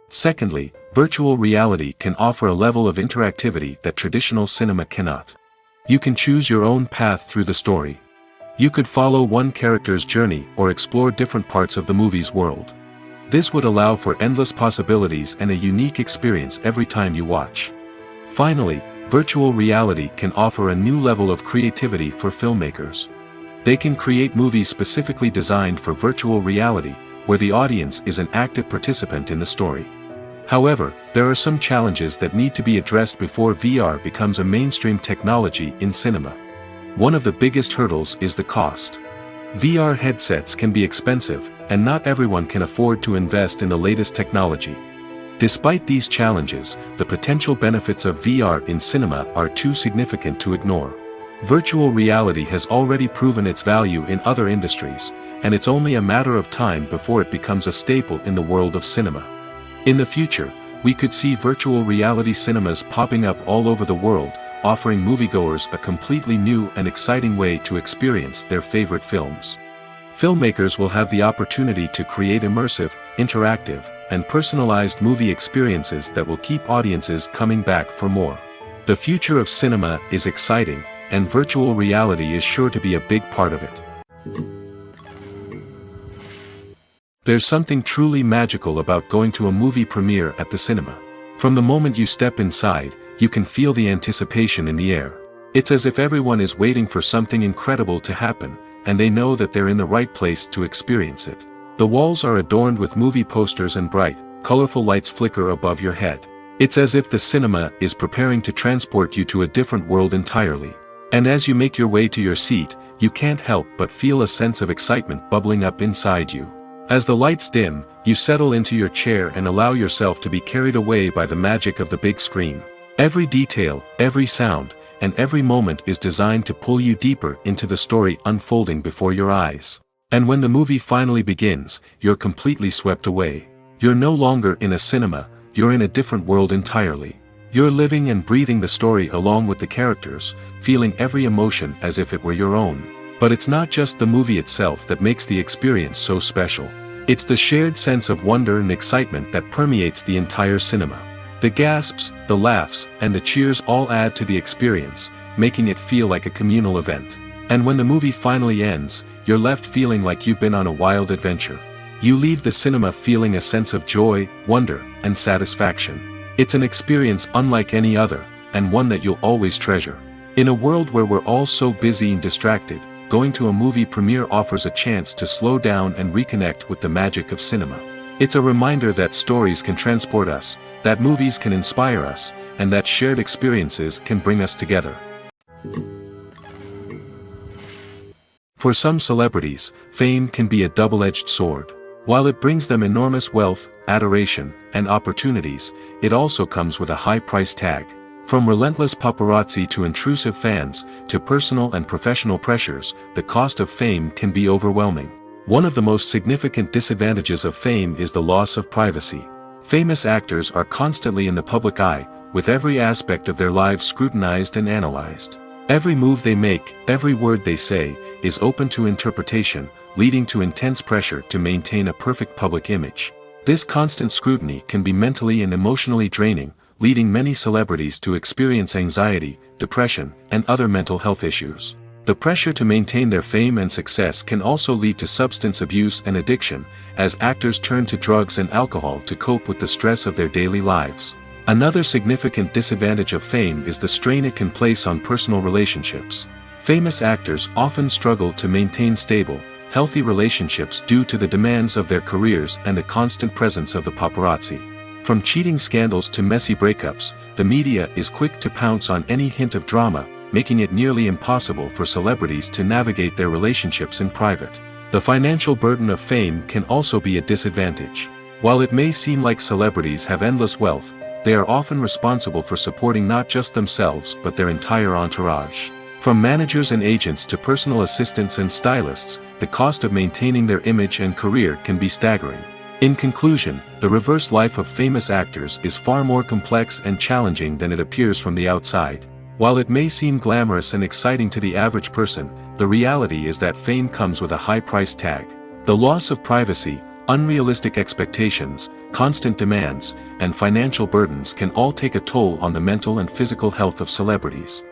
Secondly, virtual reality can offer a level of interactivity that traditional cinema cannot. You can choose your own path through the story. You could follow one character's journey or explore different parts of the movie's world. This would allow for endless possibilities and a unique experience every time you watch. Finally, virtual reality can offer a new level of creativity for filmmakers. They can create movies specifically designed for virtual reality, where the audience is an active participant in the story. However, there are some challenges that need to be addressed before VR becomes a mainstream technology in cinema. One of the biggest hurdles is the cost. VR headsets can be expensive, and not everyone can afford to invest in the latest technology. Despite these challenges, the potential benefits of VR in cinema are too significant to ignore. Virtual reality has already proven its value in other industries, and it's only a matter of time before it becomes a staple in the world of cinema. In the future, we could see virtual reality cinemas popping up all over the world, offering moviegoers a completely new and exciting way to experience their favorite films. Filmmakers will have the opportunity to create immersive, interactive, and personalized movie experiences that will keep audiences coming back for more. The future of cinema is exciting, and virtual reality is sure to be a big part of it. There's something truly magical about going to a movie premiere at the cinema. From the moment you step inside, you can feel the anticipation in the air. It's as if everyone is waiting for something incredible to happen, and they know that they're in the right place to experience it. The walls are adorned with movie posters and bright, colorful lights flicker above your head. It's as if the cinema is preparing to transport you to a different world entirely. And as you make your way to your seat, you can't help but feel a sense of excitement bubbling up inside you. As the lights dim, you settle into your chair and allow yourself to be carried away by the magic of the big screen. Every detail, every sound, and every moment is designed to pull you deeper into the story unfolding before your eyes. And when the movie finally begins, you're completely swept away. You're no longer in a cinema, you're in a different world entirely. You're living and breathing the story along with the characters, feeling every emotion as if it were your own. But it's not just the movie itself that makes the experience so special. It's the shared sense of wonder and excitement that permeates the entire cinema. The gasps, the laughs, and the cheers all add to the experience, making it feel like a communal event. And when the movie finally ends, you're left feeling like you've been on a wild adventure. You leave the cinema feeling a sense of joy, wonder, and satisfaction. It's an experience unlike any other, and one that you'll always treasure. In a world where we're all so busy and distracted, going to a movie premiere offers a chance to slow down and reconnect with the magic of cinema. It's a reminder that stories can transport us, that movies can inspire us, and that shared experiences can bring us together. For some celebrities, fame can be a double-edged sword. While it brings them enormous wealth, adoration, and opportunities, it also comes with a high price tag. From relentless paparazzi to intrusive fans, to personal and professional pressures, the cost of fame can be overwhelming. One of the most significant disadvantages of fame is the loss of privacy. Famous actors are constantly in the public eye, with every aspect of their lives scrutinized and analyzed. Every move they make, every word they say, is open to interpretation, leading to intense pressure to maintain a perfect public image. This constant scrutiny can be mentally and emotionally draining, leading many celebrities to experience anxiety, depression, and other mental health issues. The pressure to maintain their fame and success can also lead to substance abuse and addiction, as actors turn to drugs and alcohol to cope with the stress of their daily lives. Another significant disadvantage of fame is the strain it can place on personal relationships. Famous actors often struggle to maintain stable, healthy relationships due to the demands of their careers and the constant presence of the paparazzi. From cheating scandals to messy breakups, the media is quick to pounce on any hint of drama, making it nearly impossible for celebrities to navigate their relationships in private. The financial burden of fame can also be a disadvantage. While it may seem like celebrities have endless wealth, they are often responsible for supporting not just themselves but their entire entourage. From managers and agents to personal assistants and stylists, the cost of maintaining their image and career can be staggering. In conclusion, the reverse life of famous actors is far more complex and challenging than it appears from the outside. While it may seem glamorous and exciting to the average person, the reality is that fame comes with a high price tag. The loss of privacy, unrealistic expectations, constant demands, and financial burdens can all take a toll on the mental and physical health of celebrities.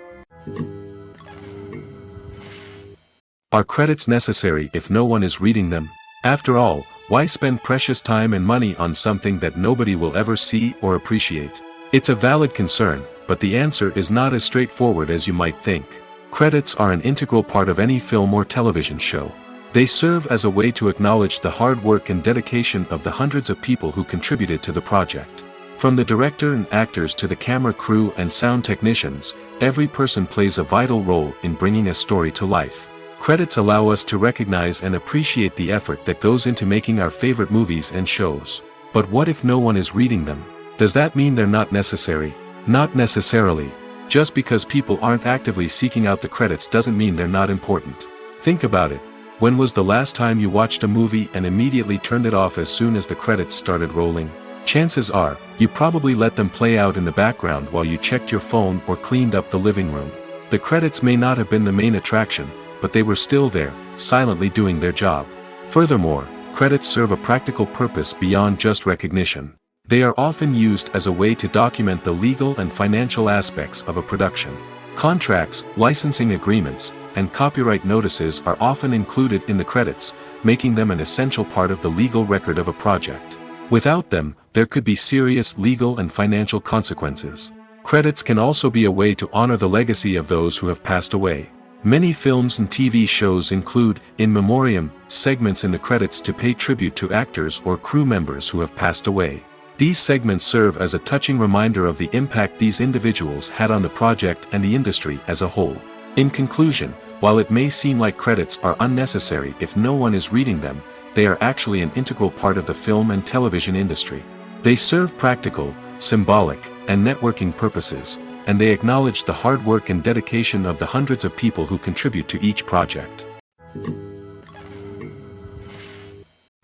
Are credits necessary if no one is reading them? After all, why spend precious time and money on something that nobody will ever see or appreciate? It's a valid concern, but the answer is not as straightforward as you might think. Credits are an integral part of any film or television show. They serve as a way to acknowledge the hard work and dedication of the hundreds of people who contributed to the project. From the director and actors to the camera crew and sound technicians, every person plays a vital role in bringing a story to life. Credits allow us to recognize and appreciate the effort that goes into making our favorite movies and shows. But what if no one is reading them? Does that mean they're not necessary? Not necessarily. Just because people aren't actively seeking out the credits doesn't mean they're not important. Think about it. When was the last time you watched a movie and immediately turned it off as soon as the credits started rolling? Chances are, you probably let them play out in the background while you checked your phone or cleaned up the living room. The credits may not have been the main attraction, but they were still there, silently doing their job. Furthermore, credits serve a practical purpose beyond just recognition. They are often used as a way to document the legal and financial aspects of a production. Contracts, licensing agreements, and copyright notices are often included in the credits, making them an essential part of the legal record of a project. Without them, there could be serious legal and financial consequences. Credits can also be a way to honor the legacy of those who have passed away. Many films and TV shows include, in memoriam, segments in the credits to pay tribute to actors or crew members who have passed away. These segments serve as a touching reminder of the impact these individuals had on the project and the industry as a whole. In conclusion, while it may seem like credits are unnecessary if no one is reading them, they are actually an integral part of the film and television industry. They serve practical, symbolic, and networking purposes, and they acknowledge the hard work and dedication of the hundreds of people who contribute to each project.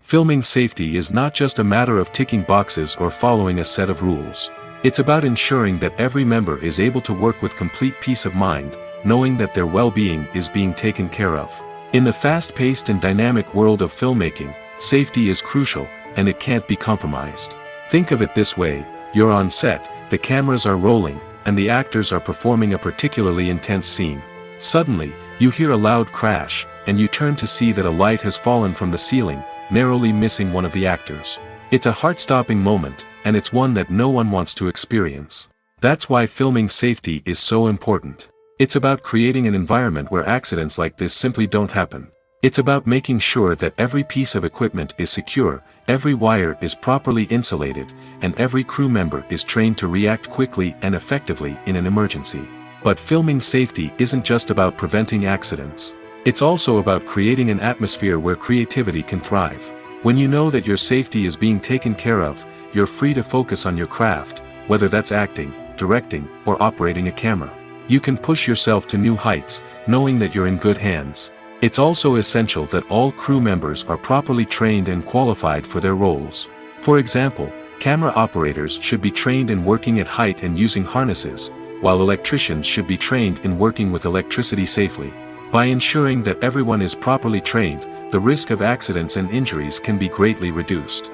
Filming safety is not just a matter of ticking boxes or following a set of rules. It's about ensuring that every member is able to work with complete peace of mind, knowing that their well-being is being taken care of. In the fast-paced and dynamic world of filmmaking, safety is crucial, and it can't be compromised. Think of it this way: you're on set, the cameras are rolling, and the actors are performing a particularly intense scene. Suddenly, you hear a loud crash, and you turn to see that a light has fallen from the ceiling, narrowly missing one of the actors. It's a heart-stopping moment, and it's one that no one wants to experience. That's why filming safety is so important. It's about creating an environment where accidents like this simply don't happen. It's about making sure that every piece of equipment is secure, every wire is properly insulated, and every crew member is trained to react quickly and effectively in an emergency. But filming safety isn't just about preventing accidents. It's also about creating an atmosphere where creativity can thrive. When you know that your safety is being taken care of, you're free to focus on your craft, whether that's acting, directing, or operating a camera. You can push yourself to new heights, knowing that you're in good hands. It's also essential that all crew members are properly trained and qualified for their roles. For example, camera operators should be trained in working at height and using harnesses, while electricians should be trained in working with electricity safely. By ensuring that everyone is properly trained, the risk of accidents and injuries can be greatly reduced.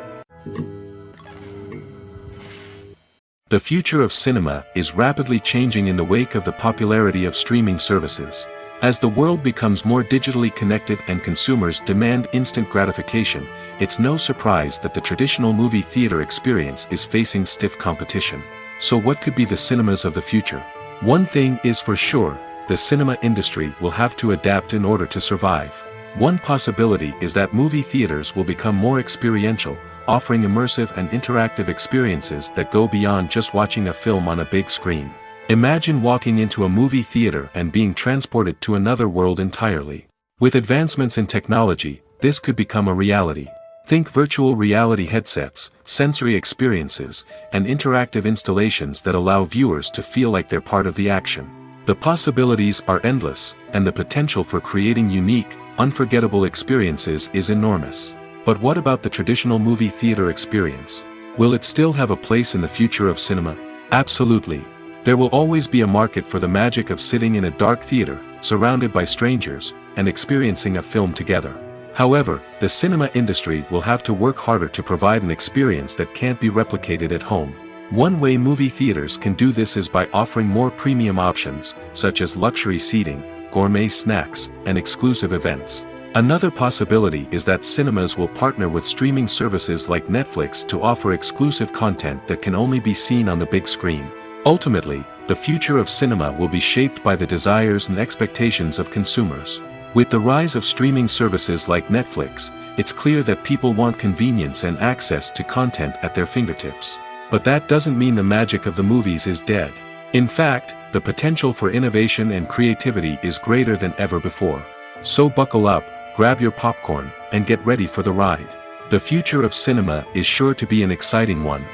The future of cinema is rapidly changing in the wake of the popularity of streaming services. As the world becomes more digitally connected and consumers demand instant gratification, it's no surprise that the traditional movie theater experience is facing stiff competition. So what could be the cinemas of the future? One thing is for sure: the cinema industry will have to adapt in order to survive. One possibility is that movie theaters will become more experiential, offering immersive and interactive experiences that go beyond just watching a film on a big screen. Imagine walking into a movie theater and being transported to another world entirely. With advancements in technology, this could become a reality. Think virtual reality headsets, sensory experiences, and interactive installations that allow viewers to feel like they're part of the action. The possibilities are endless, and the potential for creating unique, unforgettable experiences is enormous. But what about the traditional movie theater experience? Will it still have a place in the future of cinema? Absolutely. There will always be a market for the magic of sitting in a dark theater, surrounded by strangers, and experiencing a film together. However, the cinema industry will have to work harder to provide an experience that can't be replicated at home. One way movie theaters can do this is by offering more premium options, such as luxury seating, gourmet snacks, and exclusive events. Another possibility is that cinemas will partner with streaming services like Netflix to offer exclusive content that can only be seen on the big screen. Ultimately, the future of cinema will be shaped by the desires and expectations of consumers. With the rise of streaming services like Netflix, it's clear that people want convenience and access to content at their fingertips. But that doesn't mean the magic of the movies is dead. In fact, the potential for innovation and creativity is greater than ever before. So buckle up, grab your popcorn, and get ready for the ride. The future of cinema is sure to be an exciting one.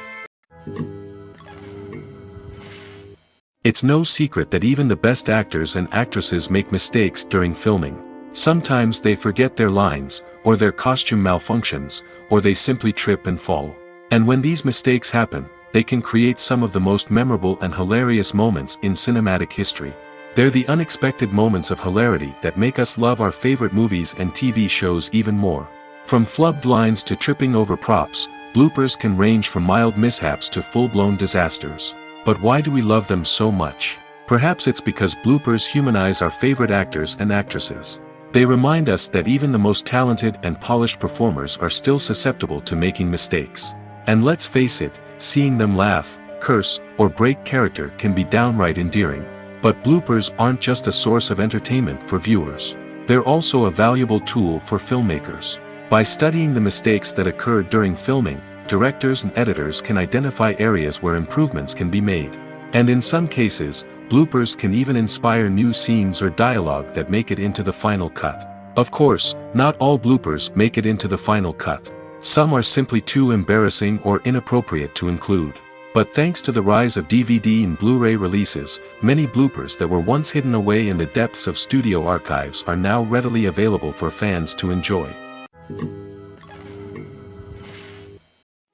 It's no secret that even the best actors and actresses make mistakes during filming. Sometimes they forget their lines, or their costume malfunctions, or they simply trip and fall. And when these mistakes happen, they can create some of the most memorable and hilarious moments in cinematic history. They're the unexpected moments of hilarity that make us love our favorite movies and TV shows even more. From flubbed lines to tripping over props, bloopers can range from mild mishaps to full-blown disasters. But why do we love them so much? Perhaps it's because bloopers humanize our favorite actors and actresses. They remind us that even the most talented and polished performers are still susceptible to making mistakes. And let's face it, seeing them laugh, curse, or break character can be downright endearing. But bloopers aren't just a source of entertainment for viewers. They're also a valuable tool for filmmakers. By studying the mistakes that occurred during filming, directors and editors can identify areas where improvements can be made. And in some cases, bloopers can even inspire new scenes or dialogue that make it into the final cut. Of course, not all bloopers make it into the final cut. Some are simply too embarrassing or inappropriate to include. But thanks to the rise of DVD and Blu-ray releases, many bloopers that were once hidden away in the depths of studio archives are now readily available for fans to enjoy.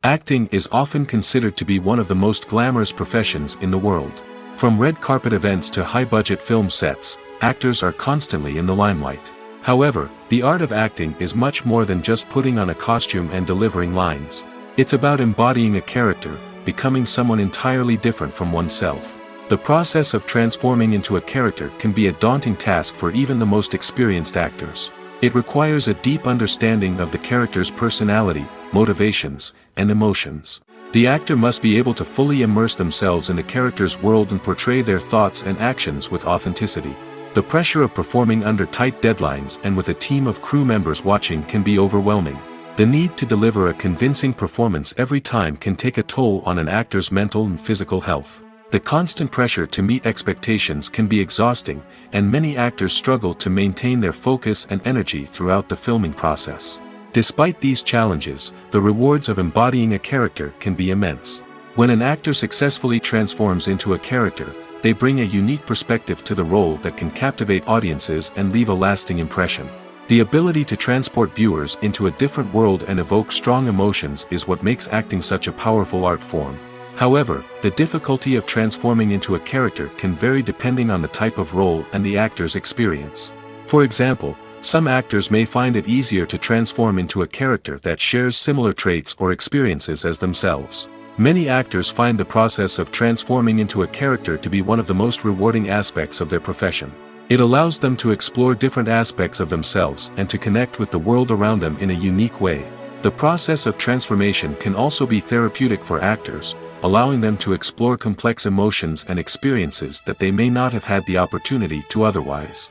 Acting is often considered to be one of the most glamorous professions in the world. From red carpet events to high-budget film sets, actors are constantly in the limelight. However, the art of acting is much more than just putting on a costume and delivering lines. It's about embodying a character, becoming someone entirely different from oneself. The process of transforming into a character can be a daunting task for even the most experienced actors. It requires a deep understanding of the character's personality, motivations, and emotions. The actor must be able to fully immerse themselves in the character's world and portray their thoughts and actions with authenticity. The pressure of performing under tight deadlines and with a team of crew members watching can be overwhelming. The need to deliver a convincing performance every time can take a toll on an actor's mental and physical health. The constant pressure to meet expectations can be exhausting, and many actors struggle to maintain their focus and energy throughout the filming process. Despite these challenges, the rewards of embodying a character can be immense. When an actor successfully transforms into a character, they bring a unique perspective to the role that can captivate audiences and leave a lasting impression. The ability to transport viewers into a different world and evoke strong emotions is what makes acting such a powerful art form. However, the difficulty of transforming into a character can vary depending on the type of role and the actor's experience. For example, some actors may find it easier to transform into a character that shares similar traits or experiences as themselves. Many actors find the process of transforming into a character to be one of the most rewarding aspects of their profession. It allows them to explore different aspects of themselves and to connect with the world around them in a unique way. The process of transformation can also be therapeutic for actors, allowing them to explore complex emotions and experiences that they may not have had the opportunity to otherwise.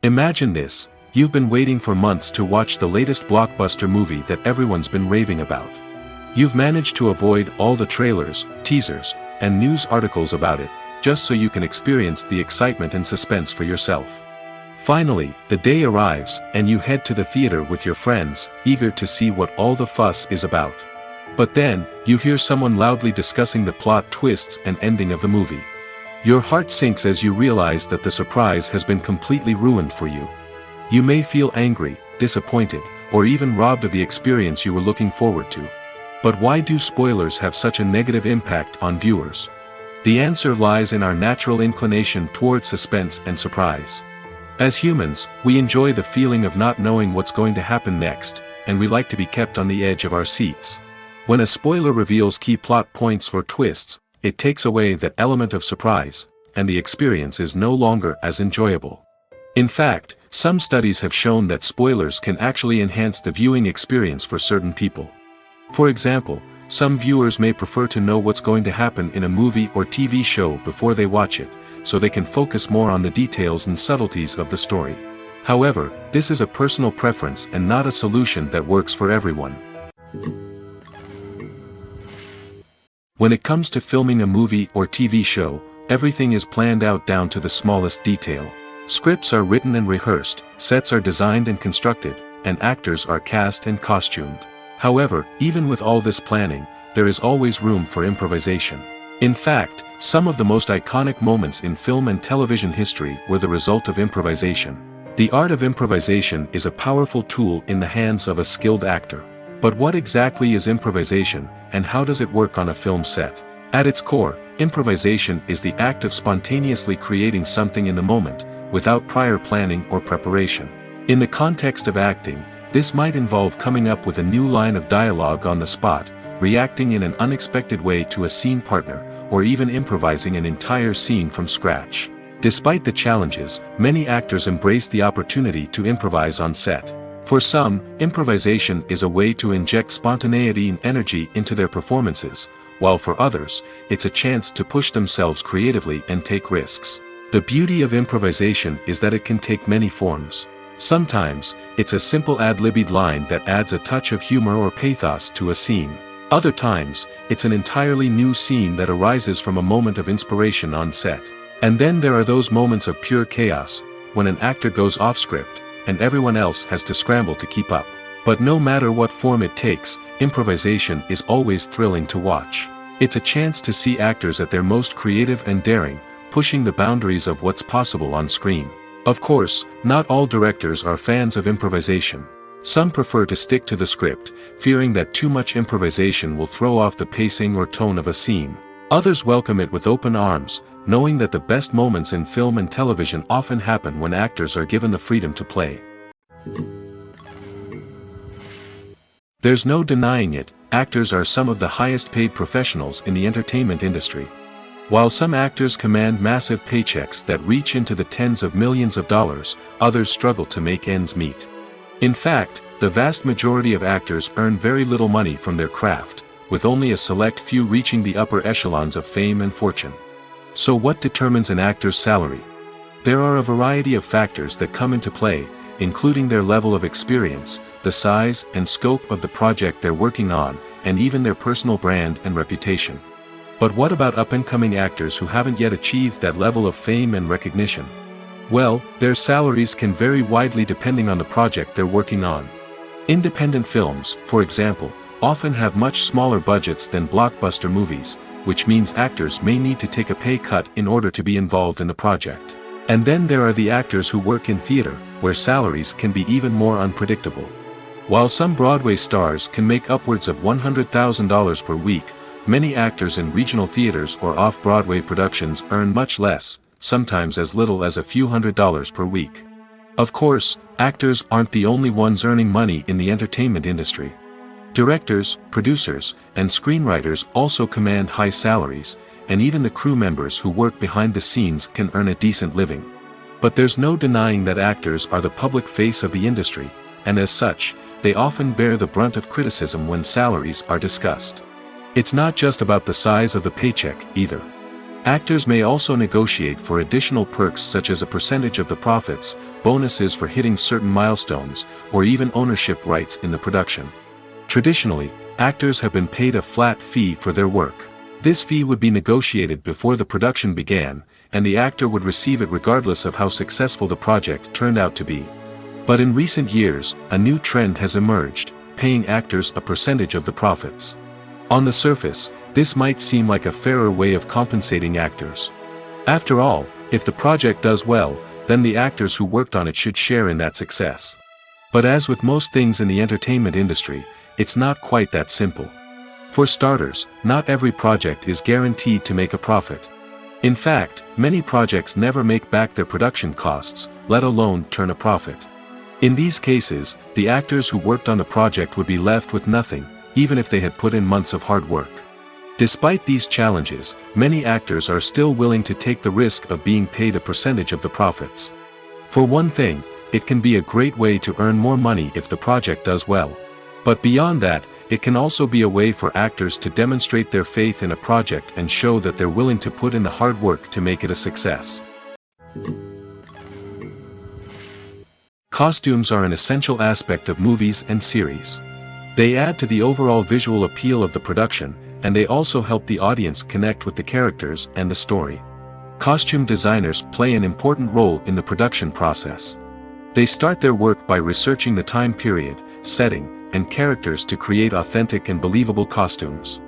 Imagine this: you've been waiting for months to watch the latest blockbuster movie that everyone's been raving about. You've managed to avoid all the trailers, teasers, and news articles about it, just so you can experience the excitement and suspense for yourself. Finally, the day arrives, and you head to the theater with your friends, eager to see what all the fuss is about. But then, you hear someone loudly discussing the plot twists and ending of the movie. Your heart sinks as you realize that the surprise has been completely ruined for you. You may feel angry, disappointed, or even robbed of the experience you were looking forward to. But why do spoilers have such a negative impact on viewers? The answer lies in our natural inclination toward suspense and surprise. As humans, we enjoy the feeling of not knowing what's going to happen next, and we like to be kept on the edge of our seats. When a spoiler reveals key plot points or twists, it takes away that element of surprise, and the experience is no longer as enjoyable. In fact, some studies have shown that spoilers can actually enhance the viewing experience for certain people. For example, some viewers may prefer to know what's going to happen in a movie or TV show before they watch it, so they can focus more on the details and subtleties of the story. However, this is a personal preference and not a solution that works for everyone. When it comes to filming a movie or TV show, everything is planned out down to the smallest detail. Scripts are written and rehearsed, sets are designed and constructed, and actors are cast and costumed. However, even with all this planning, there is always room for improvisation. In fact, some of the most iconic moments in film and television history were the result of improvisation. The art of improvisation is a powerful tool in the hands of a skilled actor. But what exactly is improvisation, and how does it work on a film set? At its core, improvisation is the act of spontaneously creating something in the moment, without prior planning or preparation. In the context of acting, this might involve coming up with a new line of dialogue on the spot, reacting in an unexpected way to a scene partner, or even improvising an entire scene from scratch. Despite the challenges, many actors embrace the opportunity to improvise on set. For some, improvisation is a way to inject spontaneity and energy into their performances, while for others, it's a chance to push themselves creatively and take risks. The beauty of improvisation is that it can take many forms. Sometimes, it's a simple ad-libbed line that adds a touch of humor or pathos to a scene. Other times, it's an entirely new scene that arises from a moment of inspiration on set. And then there are those moments of pure chaos, when an actor goes off script, and everyone else has to scramble to keep up. But no matter what form it takes, improvisation is always thrilling to watch. It's a chance to see actors at their most creative and daring, pushing the boundaries of what's possible on screen. Of course, not all directors are fans of improvisation. Some prefer to stick to the script, fearing that too much improvisation will throw off the pacing or tone of a scene. Others welcome it with open arms, knowing that the best moments in film and television often happen when actors are given the freedom to play. There's no denying it, actors are some of the highest paid professionals in the entertainment industry. While some actors command massive paychecks that reach into the tens of millions of dollars, others struggle to make ends meet. In fact, the vast majority of actors earn very little money from their craft, with only a select few reaching the upper echelons of fame and fortune. So what determines an actor's salary? There are a variety of factors that come into play, including their level of experience, the size and scope of the project they're working on, and even their personal brand and reputation. But what about up-and-coming actors who haven't yet achieved that level of fame and recognition? Well, their salaries can vary widely depending on the project they're working on. Independent films, for example, often have much smaller budgets than blockbuster movies, which means actors may need to take a pay cut in order to be involved in the project. And then there are the actors who work in theater, where salaries can be even more unpredictable. While some Broadway stars can make upwards of $100,000 per week, many actors in regional theaters or off-Broadway productions earn much less, sometimes as little as a few $100s per week. Of course, actors aren't the only ones earning money in the entertainment industry. Directors, producers, and screenwriters also command high salaries, and even the crew members who work behind the scenes can earn a decent living. But there's no denying that actors are the public face of the industry, and as such, they often bear the brunt of criticism when salaries are discussed. It's not just about the size of the paycheck, either. Actors may also negotiate for additional perks such as a percentage of the profits, bonuses for hitting certain milestones, or even ownership rights in the production. Traditionally, actors have been paid a flat fee for their work. This fee would be negotiated before the production began, and the actor would receive it regardless of how successful the project turned out to be. But in recent years, a new trend has emerged, paying actors a percentage of the profits. On the surface, this might seem like a fairer way of compensating actors. After all, if the project does well, then the actors who worked on it should share in that success. But as with most things in the entertainment industry, it's not quite that simple. For starters, not every project is guaranteed to make a profit. In fact, many projects never make back their production costs, let alone turn a profit. In these cases, the actors who worked on the project would be left with nothing, even if they had put in months of hard work. Despite these challenges, many actors are still willing to take the risk of being paid a percentage of the profits. For one thing, it can be a great way to earn more money if the project does well. But beyond that, it can also be a way for actors to demonstrate their faith in a project and show that they're willing to put in the hard work to make it a success. Costumes are an essential aspect of movies and series. They add to the overall visual appeal of the production, and they also help the audience connect with the characters and the story. Costume designers play an important role in the production process. They start their work by researching the time period, setting, and characters to create authentic and believable costumes.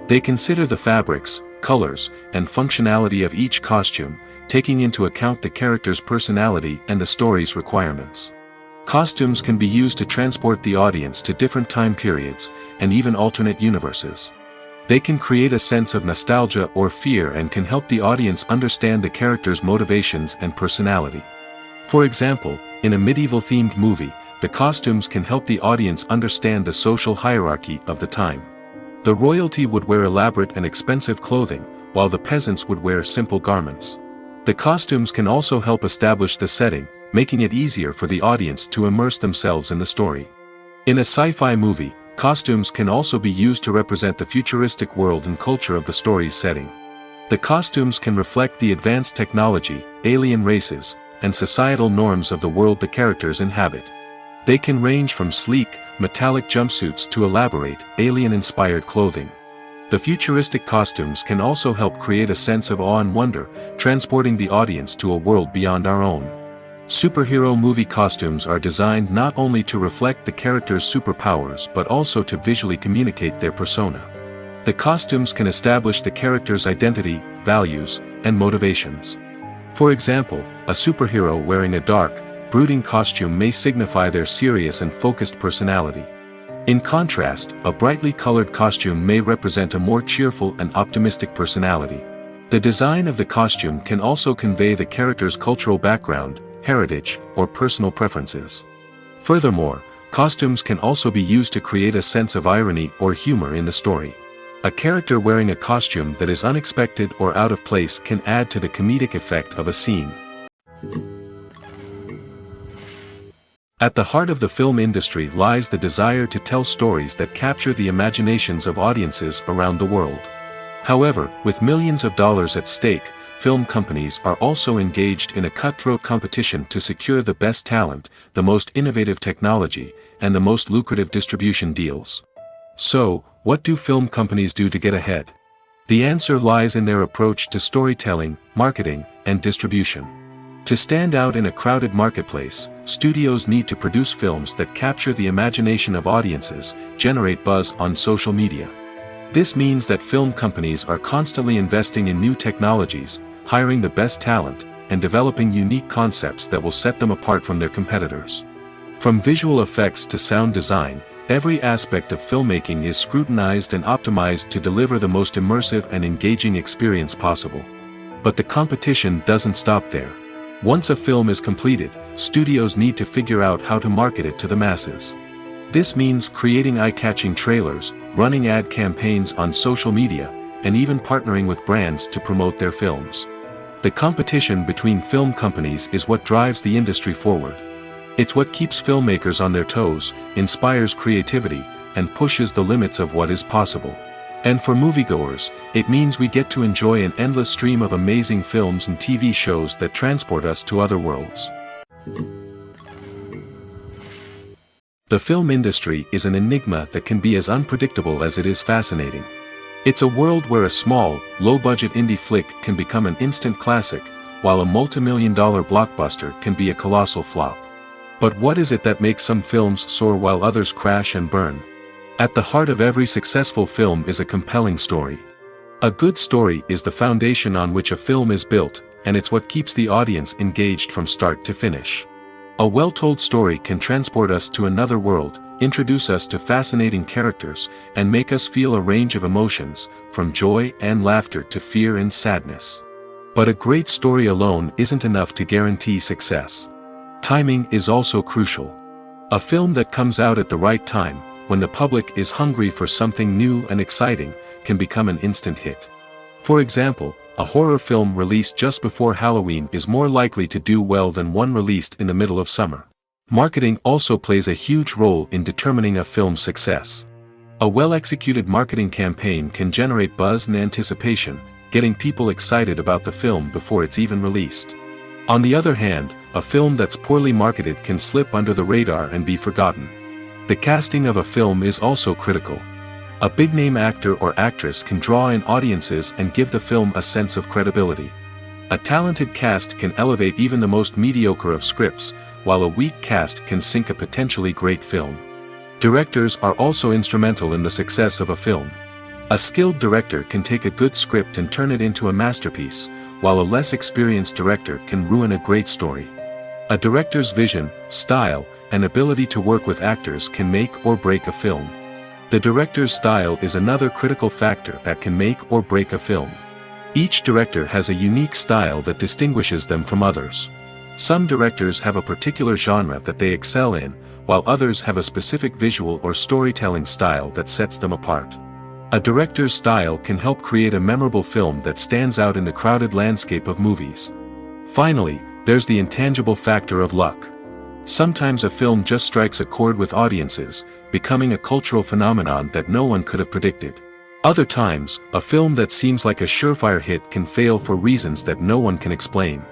They consider the fabrics, colors, and functionality of each costume, taking into account the character's personality and the story's requirements. Costumes can be used to transport the audience to different time periods, and even alternate universes. They can create a sense of nostalgia or fear and can help the audience understand the character's motivations and personality. For example, in a medieval-themed movie, the costumes can help the audience understand the social hierarchy of the time. The royalty would wear elaborate and expensive clothing, while the peasants would wear simple garments. The costumes can also help establish the setting, making it easier for the audience to immerse themselves in the story. In a sci-fi movie, costumes can also be used to represent the futuristic world and culture of the story's setting. The costumes can reflect the advanced technology, alien races, and societal norms of the world the characters inhabit. They can range from sleek, metallic jumpsuits to elaborate, alien-inspired clothing. The futuristic costumes can also help create a sense of awe and wonder, transporting the audience to a world beyond our own. Superhero movie costumes are designed not only to reflect the character's superpowers but also to visually communicate their persona. The costumes can establish the character's identity, values, and motivations. For example, a superhero wearing a dark, brooding costume may signify their serious and focused personality. In contrast, a brightly colored costume may represent a more cheerful and optimistic personality. The design of the costume can also convey the character's cultural background, heritage, or personal preferences. Furthermore, costumes can also be used to create a sense of irony or humor in the story. A character wearing a costume that is unexpected or out of place can add to the comedic effect of a scene. At the heart of the film industry lies the desire to tell stories that capture the imaginations of audiences around the world. However, with millions of dollars at stake, film companies are also engaged in a cutthroat competition to secure the best talent, the most innovative technology, and the most lucrative distribution deals. So, what do film companies do to get ahead? The answer lies in their approach to storytelling, marketing, and distribution. To stand out in a crowded marketplace, studios need to produce films that capture the imagination of audiences, generate buzz on social media. This means that film companies are constantly investing in new technologies, hiring the best talent, and developing unique concepts that will set them apart from their competitors. From visual effects to sound design, every aspect of filmmaking is scrutinized and optimized to deliver the most immersive and engaging experience possible. But the competition doesn't stop there. Once a film is completed, studios need to figure out how to market it to the masses. This means creating eye-catching trailers, running ad campaigns on social media, and even partnering with brands to promote their films. The competition between film companies is what drives the industry forward. It's what keeps filmmakers on their toes, inspires creativity, and pushes the limits of what is possible. And for moviegoers, it means we get to enjoy an endless stream of amazing films and TV shows that transport us to other worlds. The film industry is an enigma that can be as unpredictable as it is fascinating. It's a world where a small, low-budget indie flick can become an instant classic, while a multi-million-dollar blockbuster can be a colossal flop. But what is it that makes some films soar while others crash and burn? At the heart of every successful film is a compelling story. A good story is the foundation on which a film is built, and it's what keeps the audience engaged from start to finish. A well-told story can transport us to another world, introduce us to fascinating characters, and make us feel a range of emotions, from joy and laughter to fear and sadness. But a great story alone isn't enough to guarantee success. Timing is also crucial. A film that comes out at the right time, when the public is hungry for something new and exciting, can become an instant hit. For example, a horror film released just before Halloween is more likely to do well than one released in the middle of summer. Marketing also plays a huge role in determining a film's success. A well-executed marketing campaign can generate buzz and anticipation, getting people excited about the film before it's even released. On the other hand, a film that's poorly marketed can slip under the radar and be forgotten. The casting of a film is also critical. A big-name actor or actress can draw in audiences and give the film a sense of credibility. A talented cast can elevate even the most mediocre of scripts, while a weak cast can sink a potentially great film. Directors are also instrumental in the success of a film. A skilled director can take a good script and turn it into a masterpiece, while a less experienced director can ruin a great story. A director's vision, style, and ability to work with actors can make or break a film. The director's style is another critical factor that can make or break a film. Each director has a unique style that distinguishes them from others. Some directors have a particular genre that they excel in, while others have a specific visual or storytelling style that sets them apart. A director's style can help create a memorable film that stands out in the crowded landscape of movies. Finally, there's the intangible factor of luck. Sometimes a film just strikes a chord with audiences, becoming a cultural phenomenon that no one could have predicted. Other times, a film that seems like a surefire hit can fail for reasons that no one can explain.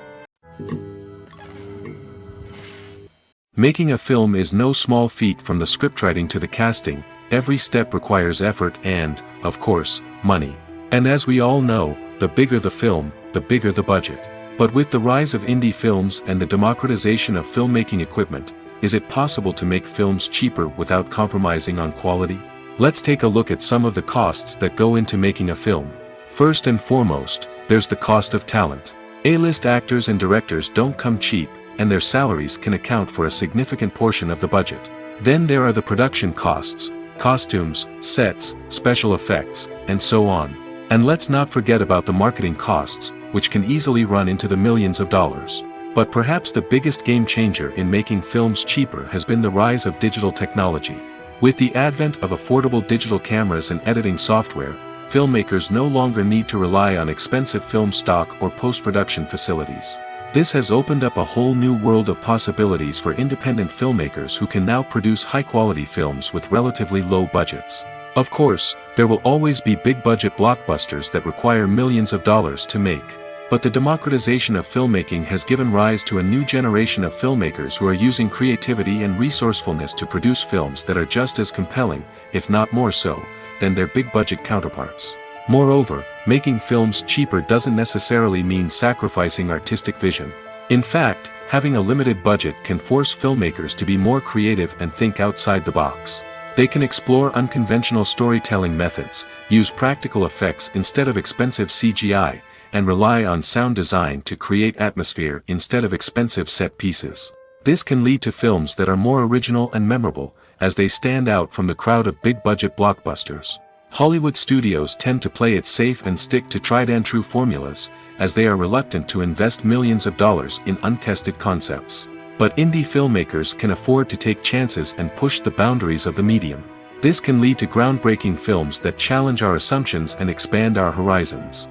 Making a film is no small feat. From the scriptwriting to the casting, every step requires effort and, of course, money. And as we all know, the bigger the film, the bigger the budget. But with the rise of indie films and the democratization of filmmaking equipment, is it possible to make films cheaper without compromising on quality? Let's take a look at some of the costs that go into making a film. First and foremost, there's the cost of talent. A-list actors and directors don't come cheap, and their salaries can account for a significant portion of the budget. Then there are the production costs, costumes, sets, special effects, and so on. And let's not forget about the marketing costs, which can easily run into the millions of dollars. But perhaps the biggest game changer in making films cheaper has been the rise of digital technology. With the advent of affordable digital cameras and editing software, filmmakers no longer need to rely on expensive film stock or post-production facilities. This has opened up a whole new world of possibilities for independent filmmakers who can now produce high-quality films with relatively low budgets. Of course, there will always be big-budget blockbusters that require millions of dollars to make. But the democratization of filmmaking has given rise to a new generation of filmmakers who are using creativity and resourcefulness to produce films that are just as compelling, if not more so, than their big-budget counterparts. Moreover, making films cheaper doesn't necessarily mean sacrificing artistic vision. In fact, having a limited budget can force filmmakers to be more creative and think outside the box. They can explore unconventional storytelling methods, use practical effects instead of expensive CGI, and rely on sound design to create atmosphere instead of expensive set pieces. This can lead to films that are more original and memorable, as they stand out from the crowd of big-budget blockbusters. Hollywood studios tend to play it safe and stick to tried-and-true formulas, as they are reluctant to invest millions of dollars in untested concepts. But indie filmmakers can afford to take chances and push the boundaries of the medium. This can lead to groundbreaking films that challenge our assumptions and expand our horizons.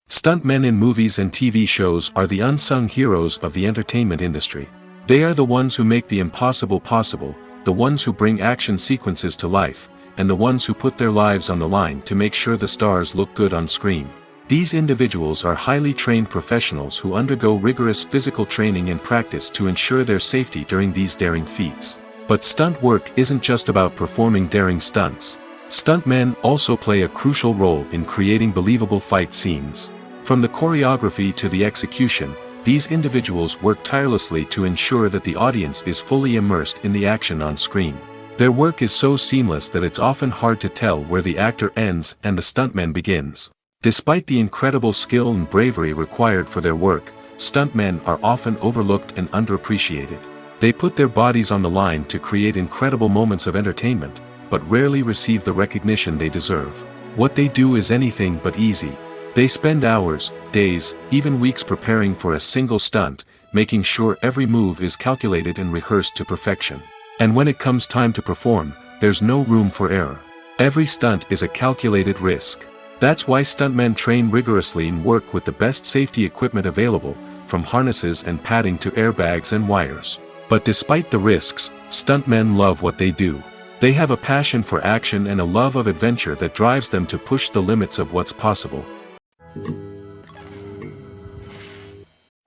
Stuntmen in movies and TV shows are the unsung heroes of the entertainment industry. They are the ones who make the impossible possible, the ones who bring action sequences to life, and the ones who put their lives on the line to make sure the stars look good on screen. These individuals are highly trained professionals who undergo rigorous physical training and practice to ensure their safety during these daring feats. But stunt work isn't just about performing daring stunts. Stuntmen also play a crucial role in creating believable fight scenes. From the choreography to the execution, these individuals work tirelessly to ensure that the audience is fully immersed in the action on screen. Their work is so seamless that it's often hard to tell where the actor ends and the stuntman begins. Despite the incredible skill and bravery required for their work, stuntmen are often overlooked and underappreciated. They put their bodies on the line to create incredible moments of entertainment, but rarely receive the recognition they deserve. What they do is anything but easy. They spend hours, days, even weeks preparing for a single stunt, making sure every move is calculated and rehearsed to perfection. And when it comes time to perform, there's no room for error. Every stunt is a calculated risk. That's why stuntmen train rigorously and work with the best safety equipment available, from harnesses and padding to airbags and wires. But despite the risks, stuntmen love what they do. They have a passion for action and a love of adventure that drives them to push the limits of what's possible.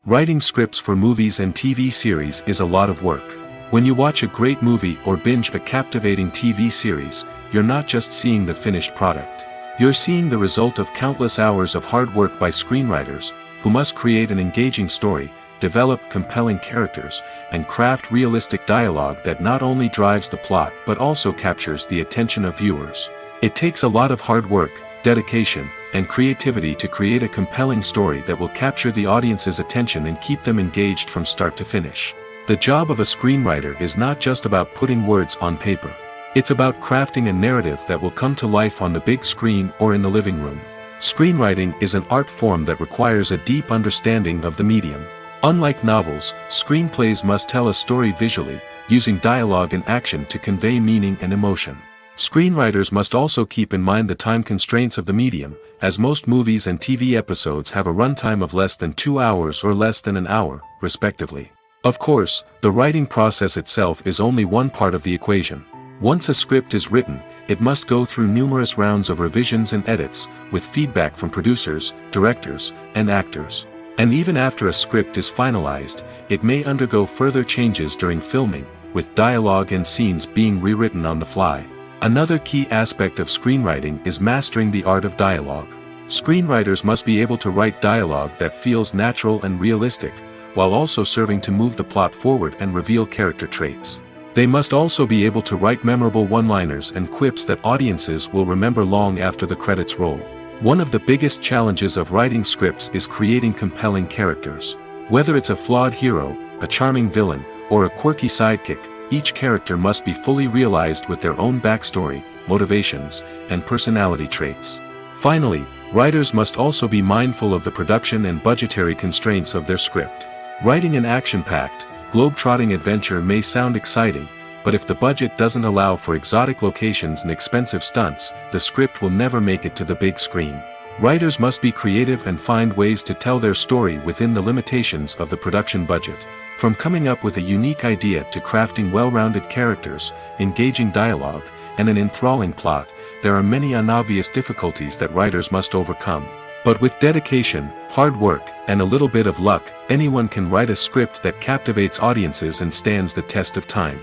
Writing scripts for movies and TV series is a lot of work. When you watch a great movie or binge a captivating TV series, you're not just seeing the finished product. You're seeing the result of countless hours of hard work by screenwriters, who must create an engaging story, develop compelling characters, and craft realistic dialogue that not only drives the plot but also captures the attention of viewers. It takes a lot of hard work, dedication, and creativity to create a compelling story that will capture the audience's attention and keep them engaged from start to finish. The job of a screenwriter is not just about putting words on paper. It's about crafting a narrative that will come to life on the big screen or in the living room. Screenwriting is an art form that requires a deep understanding of the medium. Unlike novels, screenplays must tell a story visually, using dialogue and action to convey meaning and emotion. Screenwriters must also keep in mind the time constraints of the medium, as most movies and TV episodes have a runtime of less than 2 hours or less than an hour, respectively. Of course, the writing process itself is only one part of the equation. Once a script is written, it must go through numerous rounds of revisions and edits, with feedback from producers, directors, and actors. And even after a script is finalized, it may undergo further changes during filming, with dialogue and scenes being rewritten on the fly. Another key aspect of screenwriting is mastering the art of dialogue. Screenwriters must be able to write dialogue that feels natural and realistic, while also serving to move the plot forward and reveal character traits. They must also be able to write memorable one-liners and quips that audiences will remember long after the credits roll. One of the biggest challenges of writing scripts is creating compelling characters. Whether it's a flawed hero, a charming villain, or a quirky sidekick, each character must be fully realized with their own backstory, motivations, and personality traits. Finally, writers must also be mindful of the production and budgetary constraints of their script. Writing an action-packed, globe-trotting adventure may sound exciting, but if the budget doesn't allow for exotic locations and expensive stunts, the script will never make it to the big screen. Writers must be creative and find ways to tell their story within the limitations of the production budget. From coming up with a unique idea to crafting well-rounded characters, engaging dialogue, and an enthralling plot, there are many unobvious difficulties that writers must overcome. But with dedication, hard work, and a little bit of luck, anyone can write a script that captivates audiences and stands the test of time.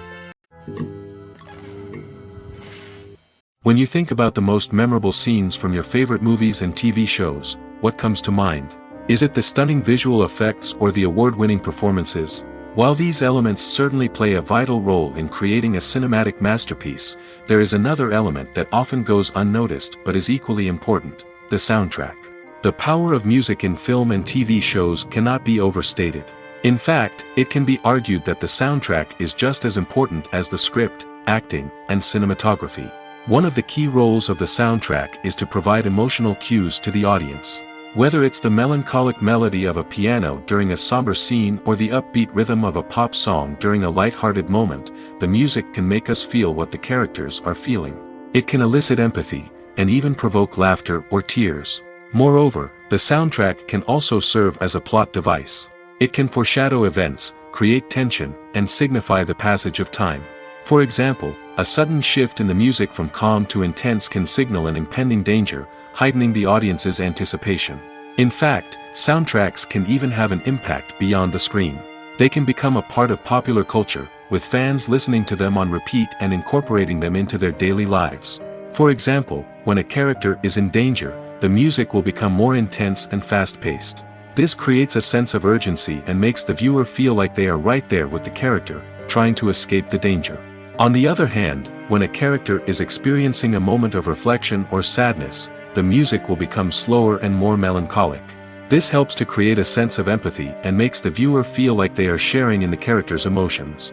When you think about the most memorable scenes from your favorite movies and TV shows, what comes to mind? Is it the stunning visual effects or the award-winning performances? While these elements certainly play a vital role in creating a cinematic masterpiece, there is another element that often goes unnoticed but is equally important: the soundtrack. The power of music in film and TV shows cannot be overstated. In fact, it can be argued that the soundtrack is just as important as the script, acting, and cinematography. One of the key roles of the soundtrack is to provide emotional cues to the audience. Whether it's the melancholic melody of a piano during a somber scene or the upbeat rhythm of a pop song during a light-hearted moment, the music can make us feel what the characters are feeling. It can elicit empathy, and even provoke laughter or tears. Moreover, the soundtrack can also serve as a plot device. It can foreshadow events, create tension, and signify the passage of time. For example, a sudden shift in the music from calm to intense can signal an impending danger, heightening the audience's anticipation. In fact, soundtracks can even have an impact beyond the screen. They can become a part of popular culture, with fans listening to them on repeat and incorporating them into their daily lives. For example, when a character is in danger, the music will become more intense and fast-paced. This creates a sense of urgency and makes the viewer feel like they are right there with the character, trying to escape the danger. On the other hand, when a character is experiencing a moment of reflection or sadness, the music will become slower and more melancholic. This helps to create a sense of empathy and makes the viewer feel like they are sharing in the character's emotions.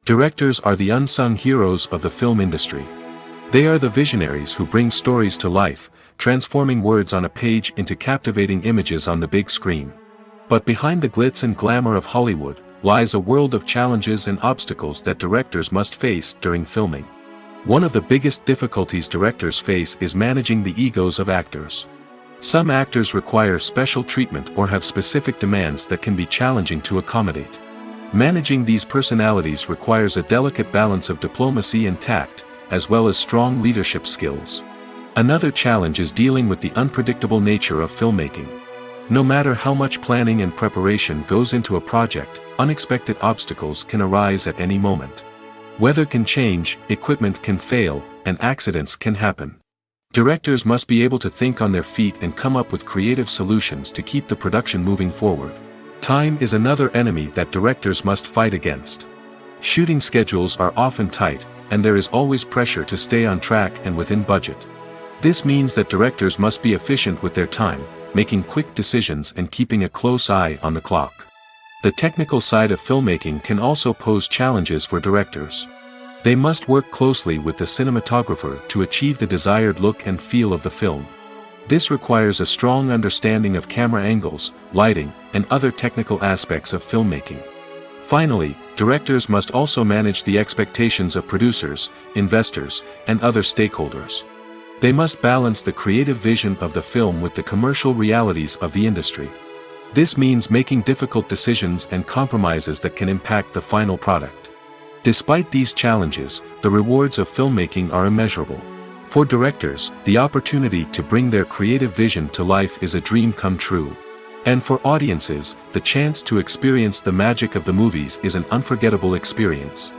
Directors are the unsung heroes of the film industry. They are the visionaries who bring stories to life, transforming words on a page into captivating images on the big screen. But behind the glitz and glamour of Hollywood lies a world of challenges and obstacles that directors must face during filming. One of the biggest difficulties directors face is managing the egos of actors. Some actors require special treatment or have specific demands that can be challenging to accommodate. Managing these personalities requires a delicate balance of diplomacy and tact, as well as strong leadership skills. Another challenge is dealing with the unpredictable nature of filmmaking. No matter how much planning and preparation goes into a project, unexpected obstacles can arise at any moment. Weather can change, equipment can fail, and accidents can happen. Directors must be able to think on their feet and come up with creative solutions to keep the production moving forward. Time is another enemy that directors must fight against. Shooting schedules are often tight, and there is always pressure to stay on track and within budget. This means that directors must be efficient with their time, making quick decisions and keeping a close eye on the clock. The technical side of filmmaking can also pose challenges for directors. They must work closely with the cinematographer to achieve the desired look and feel of the film. This requires a strong understanding of camera angles, lighting, and other technical aspects of filmmaking. Finally, directors must also manage the expectations of producers, investors, and other stakeholders. They must balance the creative vision of the film with the commercial realities of the industry. This means making difficult decisions and compromises that can impact the final product. Despite these challenges, the rewards of filmmaking are immeasurable. For directors, the opportunity to bring their creative vision to life is a dream come true. And for audiences, the chance to experience the magic of the movies is an unforgettable experience.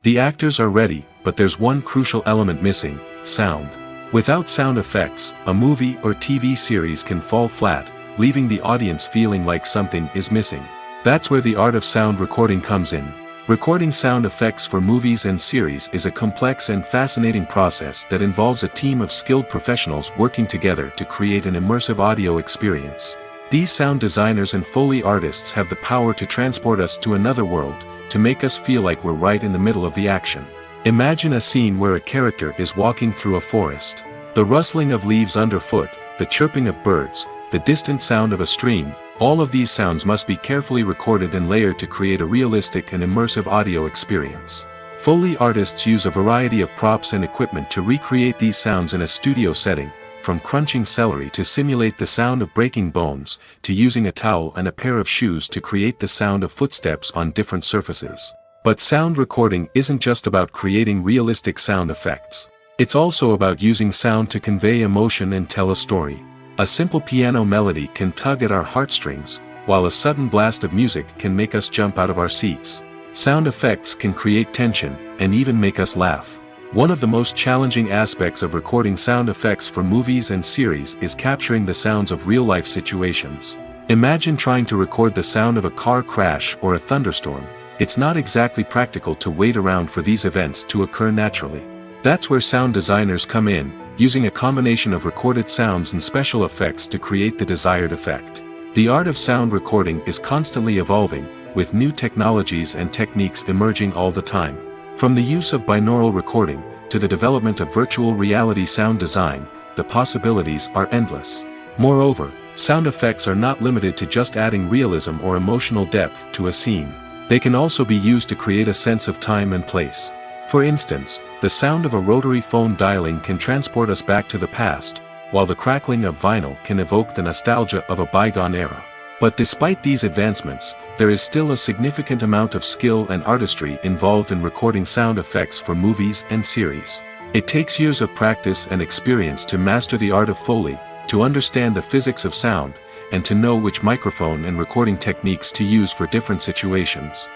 The actors are ready, but there's one crucial element missing: sound. Without sound effects, a movie or TV series can fall flat, leaving the audience feeling like something is missing. That's where the art of sound recording comes in. Recording sound effects for movies and series is a complex and fascinating process that involves a team of skilled professionals working together to create an immersive audio experience. These sound designers and Foley artists have the power to transport us to another world, to make us feel like we're right in the middle of the action. Imagine a scene where a character is walking through a forest. The rustling of leaves underfoot, the chirping of birds, the distant sound of a stream, all of these sounds must be carefully recorded and layered to create a realistic and immersive audio experience. Foley artists use a variety of props and equipment to recreate these sounds in a studio setting, from crunching celery to simulate the sound of breaking bones, to using a towel and a pair of shoes to create the sound of footsteps on different surfaces. But sound recording isn't just about creating realistic sound effects. It's also about using sound to convey emotion and tell a story. A simple piano melody can tug at our heartstrings, while a sudden blast of music can make us jump out of our seats. Sound effects can create tension, and even make us laugh. One of the most challenging aspects of recording sound effects for movies and series is capturing the sounds of real-life situations. Imagine trying to record the sound of a car crash or a thunderstorm. It's not exactly practical to wait around for these events to occur naturally. That's where sound designers come in, using a combination of recorded sounds and special effects to create the desired effect. The art of sound recording is constantly evolving, with new technologies and techniques emerging all the time. From the use of binaural recording, to the development of virtual reality sound design, the possibilities are endless. Moreover, sound effects are not limited to just adding realism or emotional depth to a scene. They can also be used to create a sense of time and place. For instance, the sound of a rotary phone dialing can transport us back to the past, while the crackling of vinyl can evoke the nostalgia of a bygone era. But despite these advancements, there is still a significant amount of skill and artistry involved in recording sound effects for movies and series. It takes years of practice and experience to master the art of Foley, to understand the physics of sound, and to know which microphone and recording techniques to use for different situations.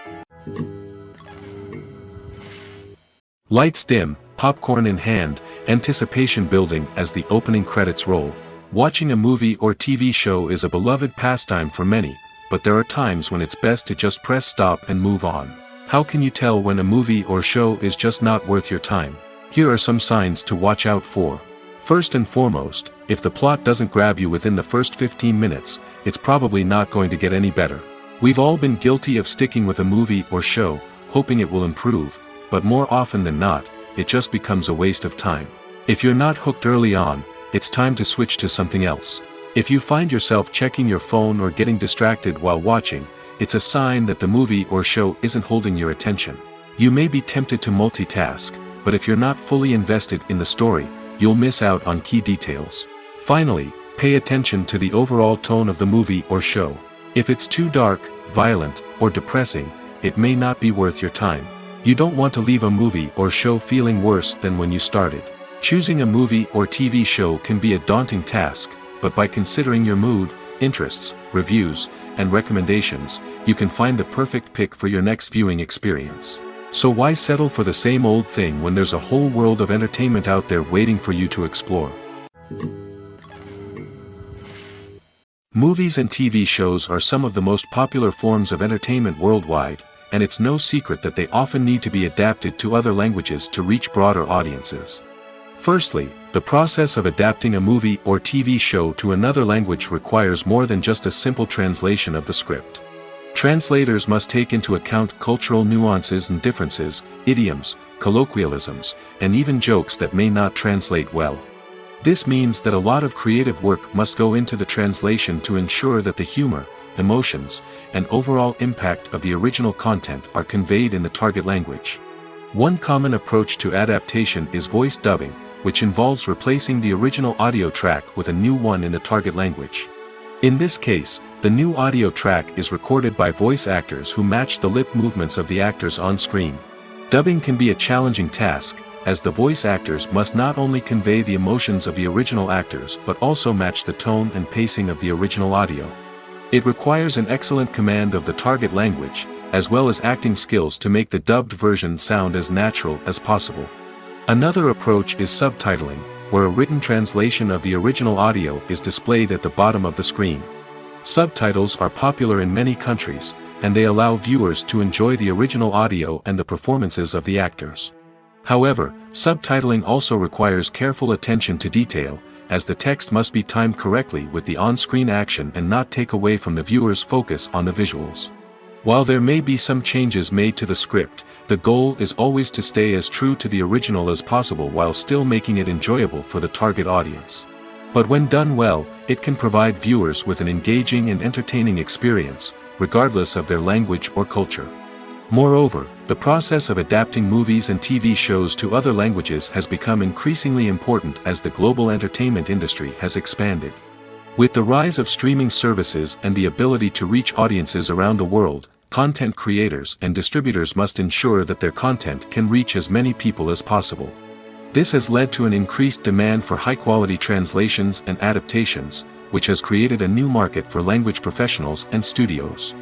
Lights dim, popcorn in hand, anticipation building as the opening credits roll. Watching a movie or TV show is a beloved pastime for many, but there are times when it's best to just press stop and move on. How can you tell when a movie or show is just not worth your time? Here are some signs to watch out for. First and foremost, if the plot doesn't grab you within the first 15 minutes, it's probably not going to get any better. We've all been guilty of sticking with a movie or show, hoping it will improve, but more often than not, it just becomes a waste of time. If you're not hooked early on, it's time to switch to something else. If you find yourself checking your phone or getting distracted while watching, it's a sign that the movie or show isn't holding your attention. You may be tempted to multitask, but if you're not fully invested in the story, you'll miss out on key details. Finally, pay attention to the overall tone of the movie or show. If it's too dark, violent, or depressing, it may not be worth your time. You don't want to leave a movie or show feeling worse than when you started. Choosing a movie or TV show can be a daunting task, but by considering your mood, interests, reviews, and recommendations, you can find the perfect pick for your next viewing experience. So why settle for the same old thing when there's a whole world of entertainment out there waiting for you to explore? Movies and TV shows are some of the most popular forms of entertainment worldwide, and it's no secret that they often need to be adapted to other languages to reach broader audiences. Firstly, the process of adapting a movie or TV show to another language requires more than just a simple translation of the script. Translators must take into account cultural nuances and differences, idioms, colloquialisms, and even jokes that may not translate well. This means that a lot of creative work must go into the translation to ensure that the humor, emotions, and overall impact of the original content are conveyed in the target language. One common approach to adaptation is voice dubbing, which involves replacing the original audio track with a new one in the target language. In this case, the new audio track is recorded by voice actors who match the lip movements of the actors on screen. Dubbing can be a challenging task, as the voice actors must not only convey the emotions of the original actors but also match the tone and pacing of the original audio. It requires an excellent command of the target language, as well as acting skills to make the dubbed version sound as natural as possible. Another approach is subtitling, where a written translation of the original audio is displayed at the bottom of the screen. Subtitles are popular in many countries, and they allow viewers to enjoy the original audio and the performances of the actors. However, subtitling also requires careful attention to detail, as the text must be timed correctly with the on-screen action and not take away from the viewer's focus on the visuals. While there may be some changes made to the script, the goal is always to stay as true to the original as possible while still making it enjoyable for the target audience. But when done well, it can provide viewers with an engaging and entertaining experience, regardless of their language or culture. Moreover, the process of adapting movies and TV shows to other languages has become increasingly important as the global entertainment industry has expanded. With the rise of streaming services and the ability to reach audiences around the world, content creators and distributors must ensure that their content can reach as many people as possible. This has led to an increased demand for high-quality translations and adaptations, which has created a new market for language professionals and studios.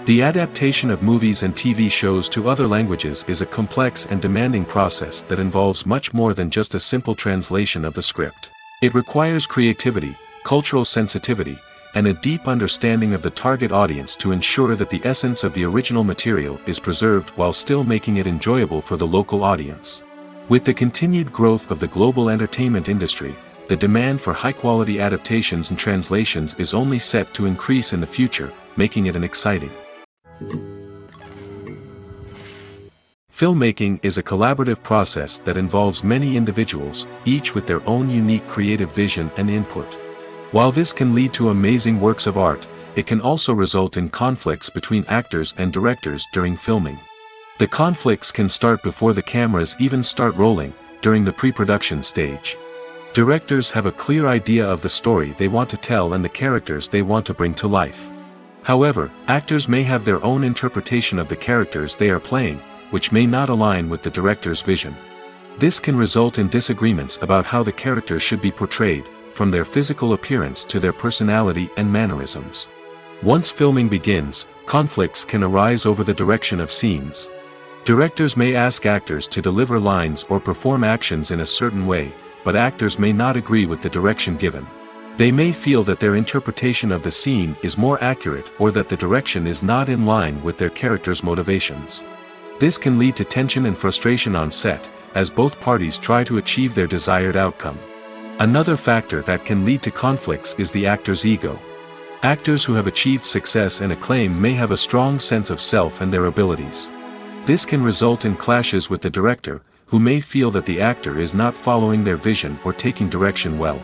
The adaptation of movies and TV shows to other languages is a complex and demanding process that involves much more than just a simple translation of the script. It requires creativity, cultural sensitivity, and a deep understanding of the target audience to ensure that the essence of the original material is preserved while still making it enjoyable for the local audience. With the continued growth of the global entertainment industry, the demand for high-quality adaptations and translations is only set to increase in the future, making it an exciting. Filmmaking is a collaborative process that involves many individuals, each with their own unique creative vision and input. While this can lead to amazing works of art, it can also result in conflicts between actors and directors during filming. The conflicts can start before the cameras even start rolling, during the pre-production stage. Directors have a clear idea of the story they want to tell and the characters they want to bring to life. However, actors may have their own interpretation of the characters they are playing, which may not align with the director's vision. This can result in disagreements about how the characters should be portrayed, from their physical appearance to their personality and mannerisms. Once filming begins, conflicts can arise over the direction of scenes. Directors may ask actors to deliver lines or perform actions in a certain way, but actors may not agree with the direction given. They may feel that their interpretation of the scene is more accurate or that the direction is not in line with their character's motivations. This can lead to tension and frustration on set, as both parties try to achieve their desired outcome. Another factor that can lead to conflicts is the actor's ego. Actors who have achieved success and acclaim may have a strong sense of self and their abilities. This can result in clashes with the director, who may feel that the actor is not following their vision or taking direction well.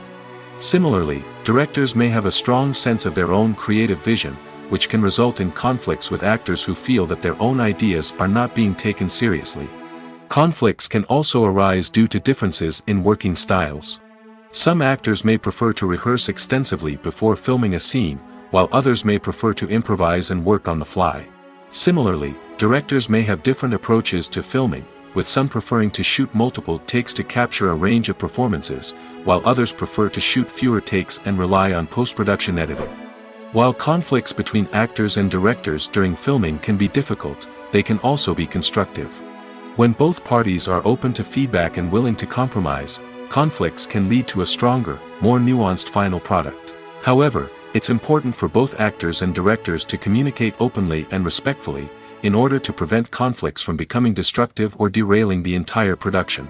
Similarly, directors may have a strong sense of their own creative vision, which can result in conflicts with actors who feel that their own ideas are not being taken seriously. Conflicts can also arise due to differences in working styles. Some actors may prefer to rehearse extensively before filming a scene, while others may prefer to improvise and work on the fly. Similarly, directors may have different approaches to filming, with some preferring to shoot multiple takes to capture a range of performances, while others prefer to shoot fewer takes and rely on post-production editing. While conflicts between actors and directors during filming can be difficult, they can also be constructive. When both parties are open to feedback and willing to compromise, conflicts can lead to a stronger, more nuanced final product. However, it's important for both actors and directors to communicate openly and respectfully, in order to prevent conflicts from becoming destructive or derailing the entire production.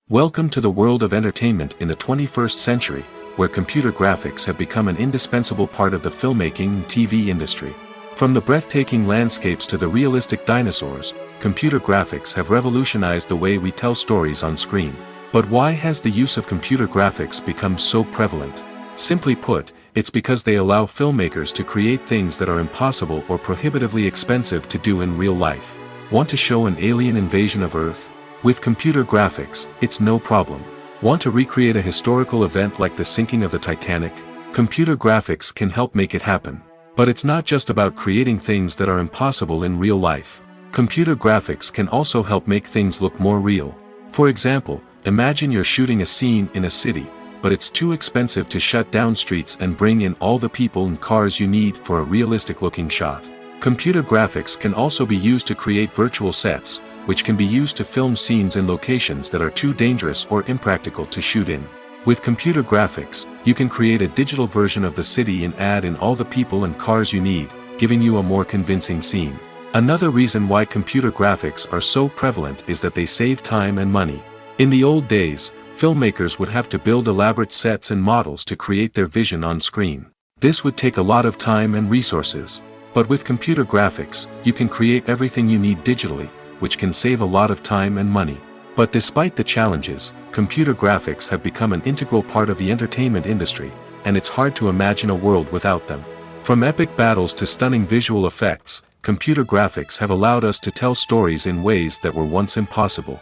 Welcome to the world of entertainment in the 21st century, where computer graphics have become an indispensable part of the filmmaking and TV industry. From the breathtaking landscapes to the realistic dinosaurs, computer graphics have revolutionized the way we tell stories on screen. But why has the use of computer graphics become so prevalent? Simply put, it's because they allow filmmakers to create things that are impossible or prohibitively expensive to do in real life. Want to show an alien invasion of Earth? With computer graphics, it's no problem. Want to recreate a historical event like the sinking of the Titanic? Computer graphics can help make it happen. But it's not just about creating things that are impossible in real life. Computer graphics can also help make things look more real. For example, imagine you're shooting a scene in a city, but it's too expensive to shut down streets and bring in all the people and cars you need for a realistic-looking shot. Computer graphics can also be used to create virtual sets, which can be used to film scenes in locations that are too dangerous or impractical to shoot in. With computer graphics, you can create a digital version of the city and add in all the people and cars you need, giving you a more convincing scene. Another reason why computer graphics are so prevalent is that they save time and money. In the old days, filmmakers would have to build elaborate sets and models to create their vision on screen. This would take a lot of time and resources. But with computer graphics, you can create everything you need digitally, which can save a lot of time and money. But despite the challenges, computer graphics have become an integral part of the entertainment industry, and it's hard to imagine a world without them. From epic battles to stunning visual effects, computer graphics have allowed us to tell stories in ways that were once impossible.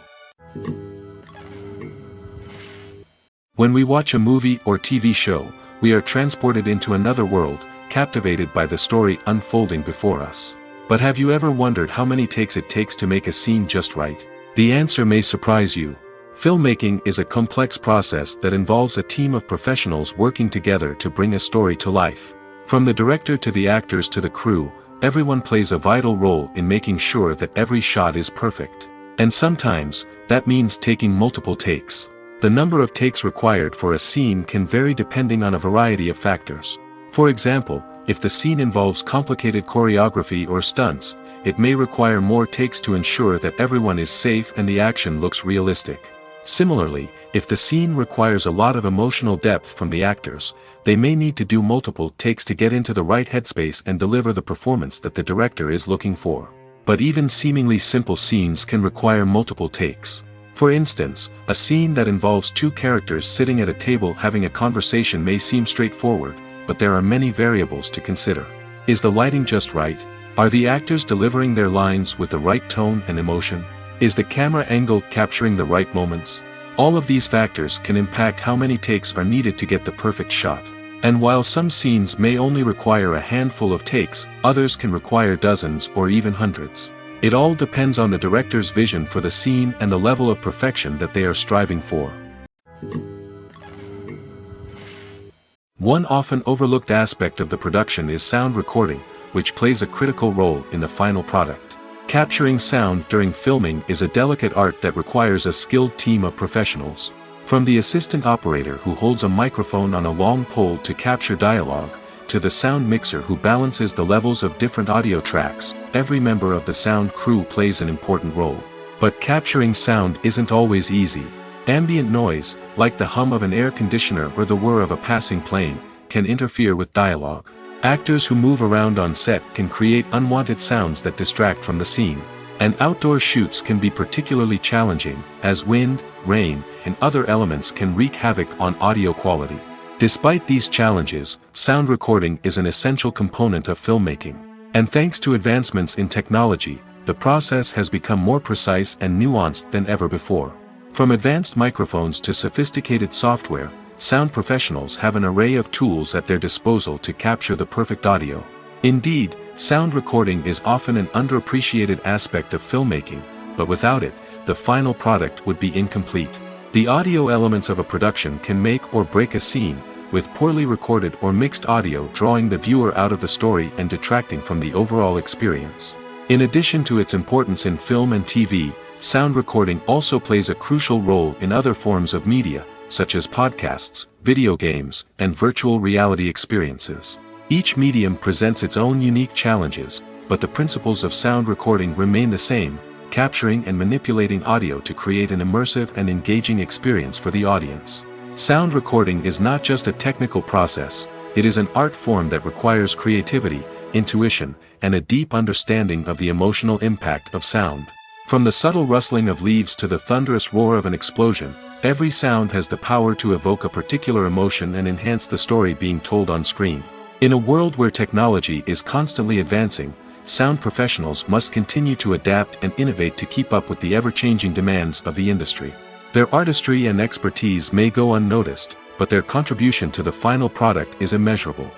When we watch a movie or TV show, we are transported into another world, captivated by the story unfolding before us. But have you ever wondered how many takes it takes to make a scene just right? The answer may surprise you. Filmmaking is a complex process that involves a team of professionals working together to bring a story to life. From the director to the actors to the crew, everyone plays a vital role in making sure that every shot is perfect. And sometimes, that means taking multiple takes. The number of takes required for a scene can vary depending on a variety of factors. For example, if the scene involves complicated choreography or stunts, it may require more takes to ensure that everyone is safe and the action looks realistic. Similarly, if the scene requires a lot of emotional depth from the actors, they may need to do multiple takes to get into the right headspace and deliver the performance that the director is looking for. But even seemingly simple scenes can require multiple takes. For instance, a scene that involves two characters sitting at a table having a conversation may seem straightforward, but there are many variables to consider. Is the lighting just right? Are the actors delivering their lines with the right tone and emotion? Is the camera angle capturing the right moments? All of these factors can impact how many takes are needed to get the perfect shot. And while some scenes may only require a handful of takes, others can require dozens or even hundreds. It all depends on the director's vision for the scene and the level of perfection that they are striving for. One often overlooked aspect of the production is sound recording, which plays a critical role in the final product. Capturing sound during filming is a delicate art that requires a skilled team of professionals. From the assistant operator who holds a microphone on a long pole to capture dialogue, to the sound mixer who balances the levels of different audio tracks, every member of the sound crew plays an important role. But capturing sound isn't always easy. Ambient noise, like the hum of an air conditioner or the whir of a passing plane, can interfere with dialogue. Actors who move around on set can create unwanted sounds that distract from the scene. And outdoor shoots can be particularly challenging, as wind, rain, and other elements can wreak havoc on audio quality. Despite these challenges, sound recording is an essential component of filmmaking. And thanks to advancements in technology, the process has become more precise and nuanced than ever before. From advanced microphones to sophisticated software, sound professionals have an array of tools at their disposal to capture the perfect audio. Indeed, sound recording is often an underappreciated aspect of filmmaking, but without it, the final product would be incomplete. The audio elements of a production can make or break a scene, with poorly recorded or mixed audio drawing the viewer out of the story and detracting from the overall experience. In addition to its importance in film and TV, sound recording also plays a crucial role in other forms of media, such as podcasts, video games, and virtual reality experiences. Each medium presents its own unique challenges, but the principles of sound recording remain the same, capturing and manipulating audio to create an immersive and engaging experience for the audience. Sound recording is not just a technical process, it is an art form that requires creativity, intuition, and a deep understanding of the emotional impact of sound. From the subtle rustling of leaves to the thunderous roar of an explosion, every sound has the power to evoke a particular emotion and enhance the story being told on screen. In a world where technology is constantly advancing, sound professionals must continue to adapt and innovate to keep up with the ever-changing demands of the industry. Their artistry and expertise may go unnoticed, but their contribution to the final product is immeasurable.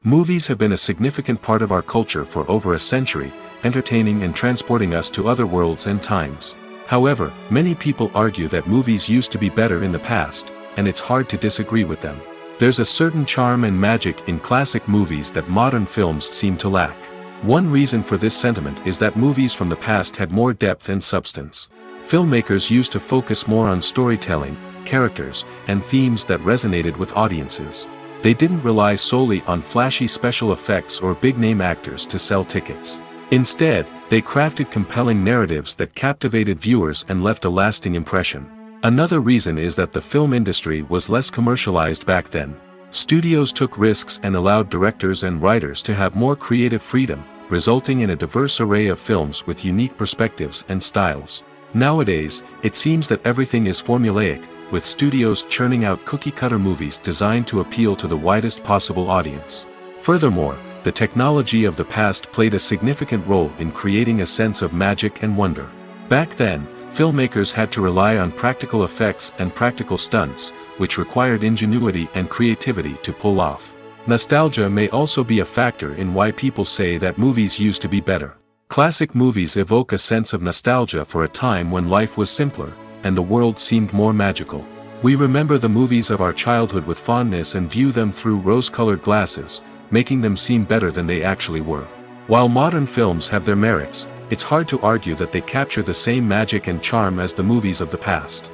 Movies have been a significant part of our culture for over a century, entertaining and transporting us to other worlds and times. However, many people argue that movies used to be better in the past, and it's hard to disagree with them. There's a certain charm and magic in classic movies that modern films seem to lack. One reason for this sentiment is that movies from the past had more depth and substance. Filmmakers used to focus more on storytelling, characters, and themes that resonated with audiences. They didn't rely solely on flashy special effects or big-name actors to sell tickets. Instead, they crafted compelling narratives that captivated viewers and left a lasting impression. Another reason is that the film industry was less commercialized back then. Studios took risks and allowed directors and writers to have more creative freedom, resulting in a diverse array of films with unique perspectives and styles. Nowadays, it seems that everything is formulaic, with studios churning out cookie-cutter movies designed to appeal to the widest possible audience. Furthermore, the technology of the past played a significant role in creating a sense of magic and wonder. Back then, filmmakers had to rely on practical effects and practical stunts, which required ingenuity and creativity to pull off. Nostalgia may also be a factor in why people say that movies used to be better. Classic movies evoke a sense of nostalgia for a time when life was simpler, and the world seemed more magical. We remember the movies of our childhood with fondness and view them through rose-colored glasses, making them seem better than they actually were. While modern films have their merits, it's hard to argue that they capture the same magic and charm as the movies of the past.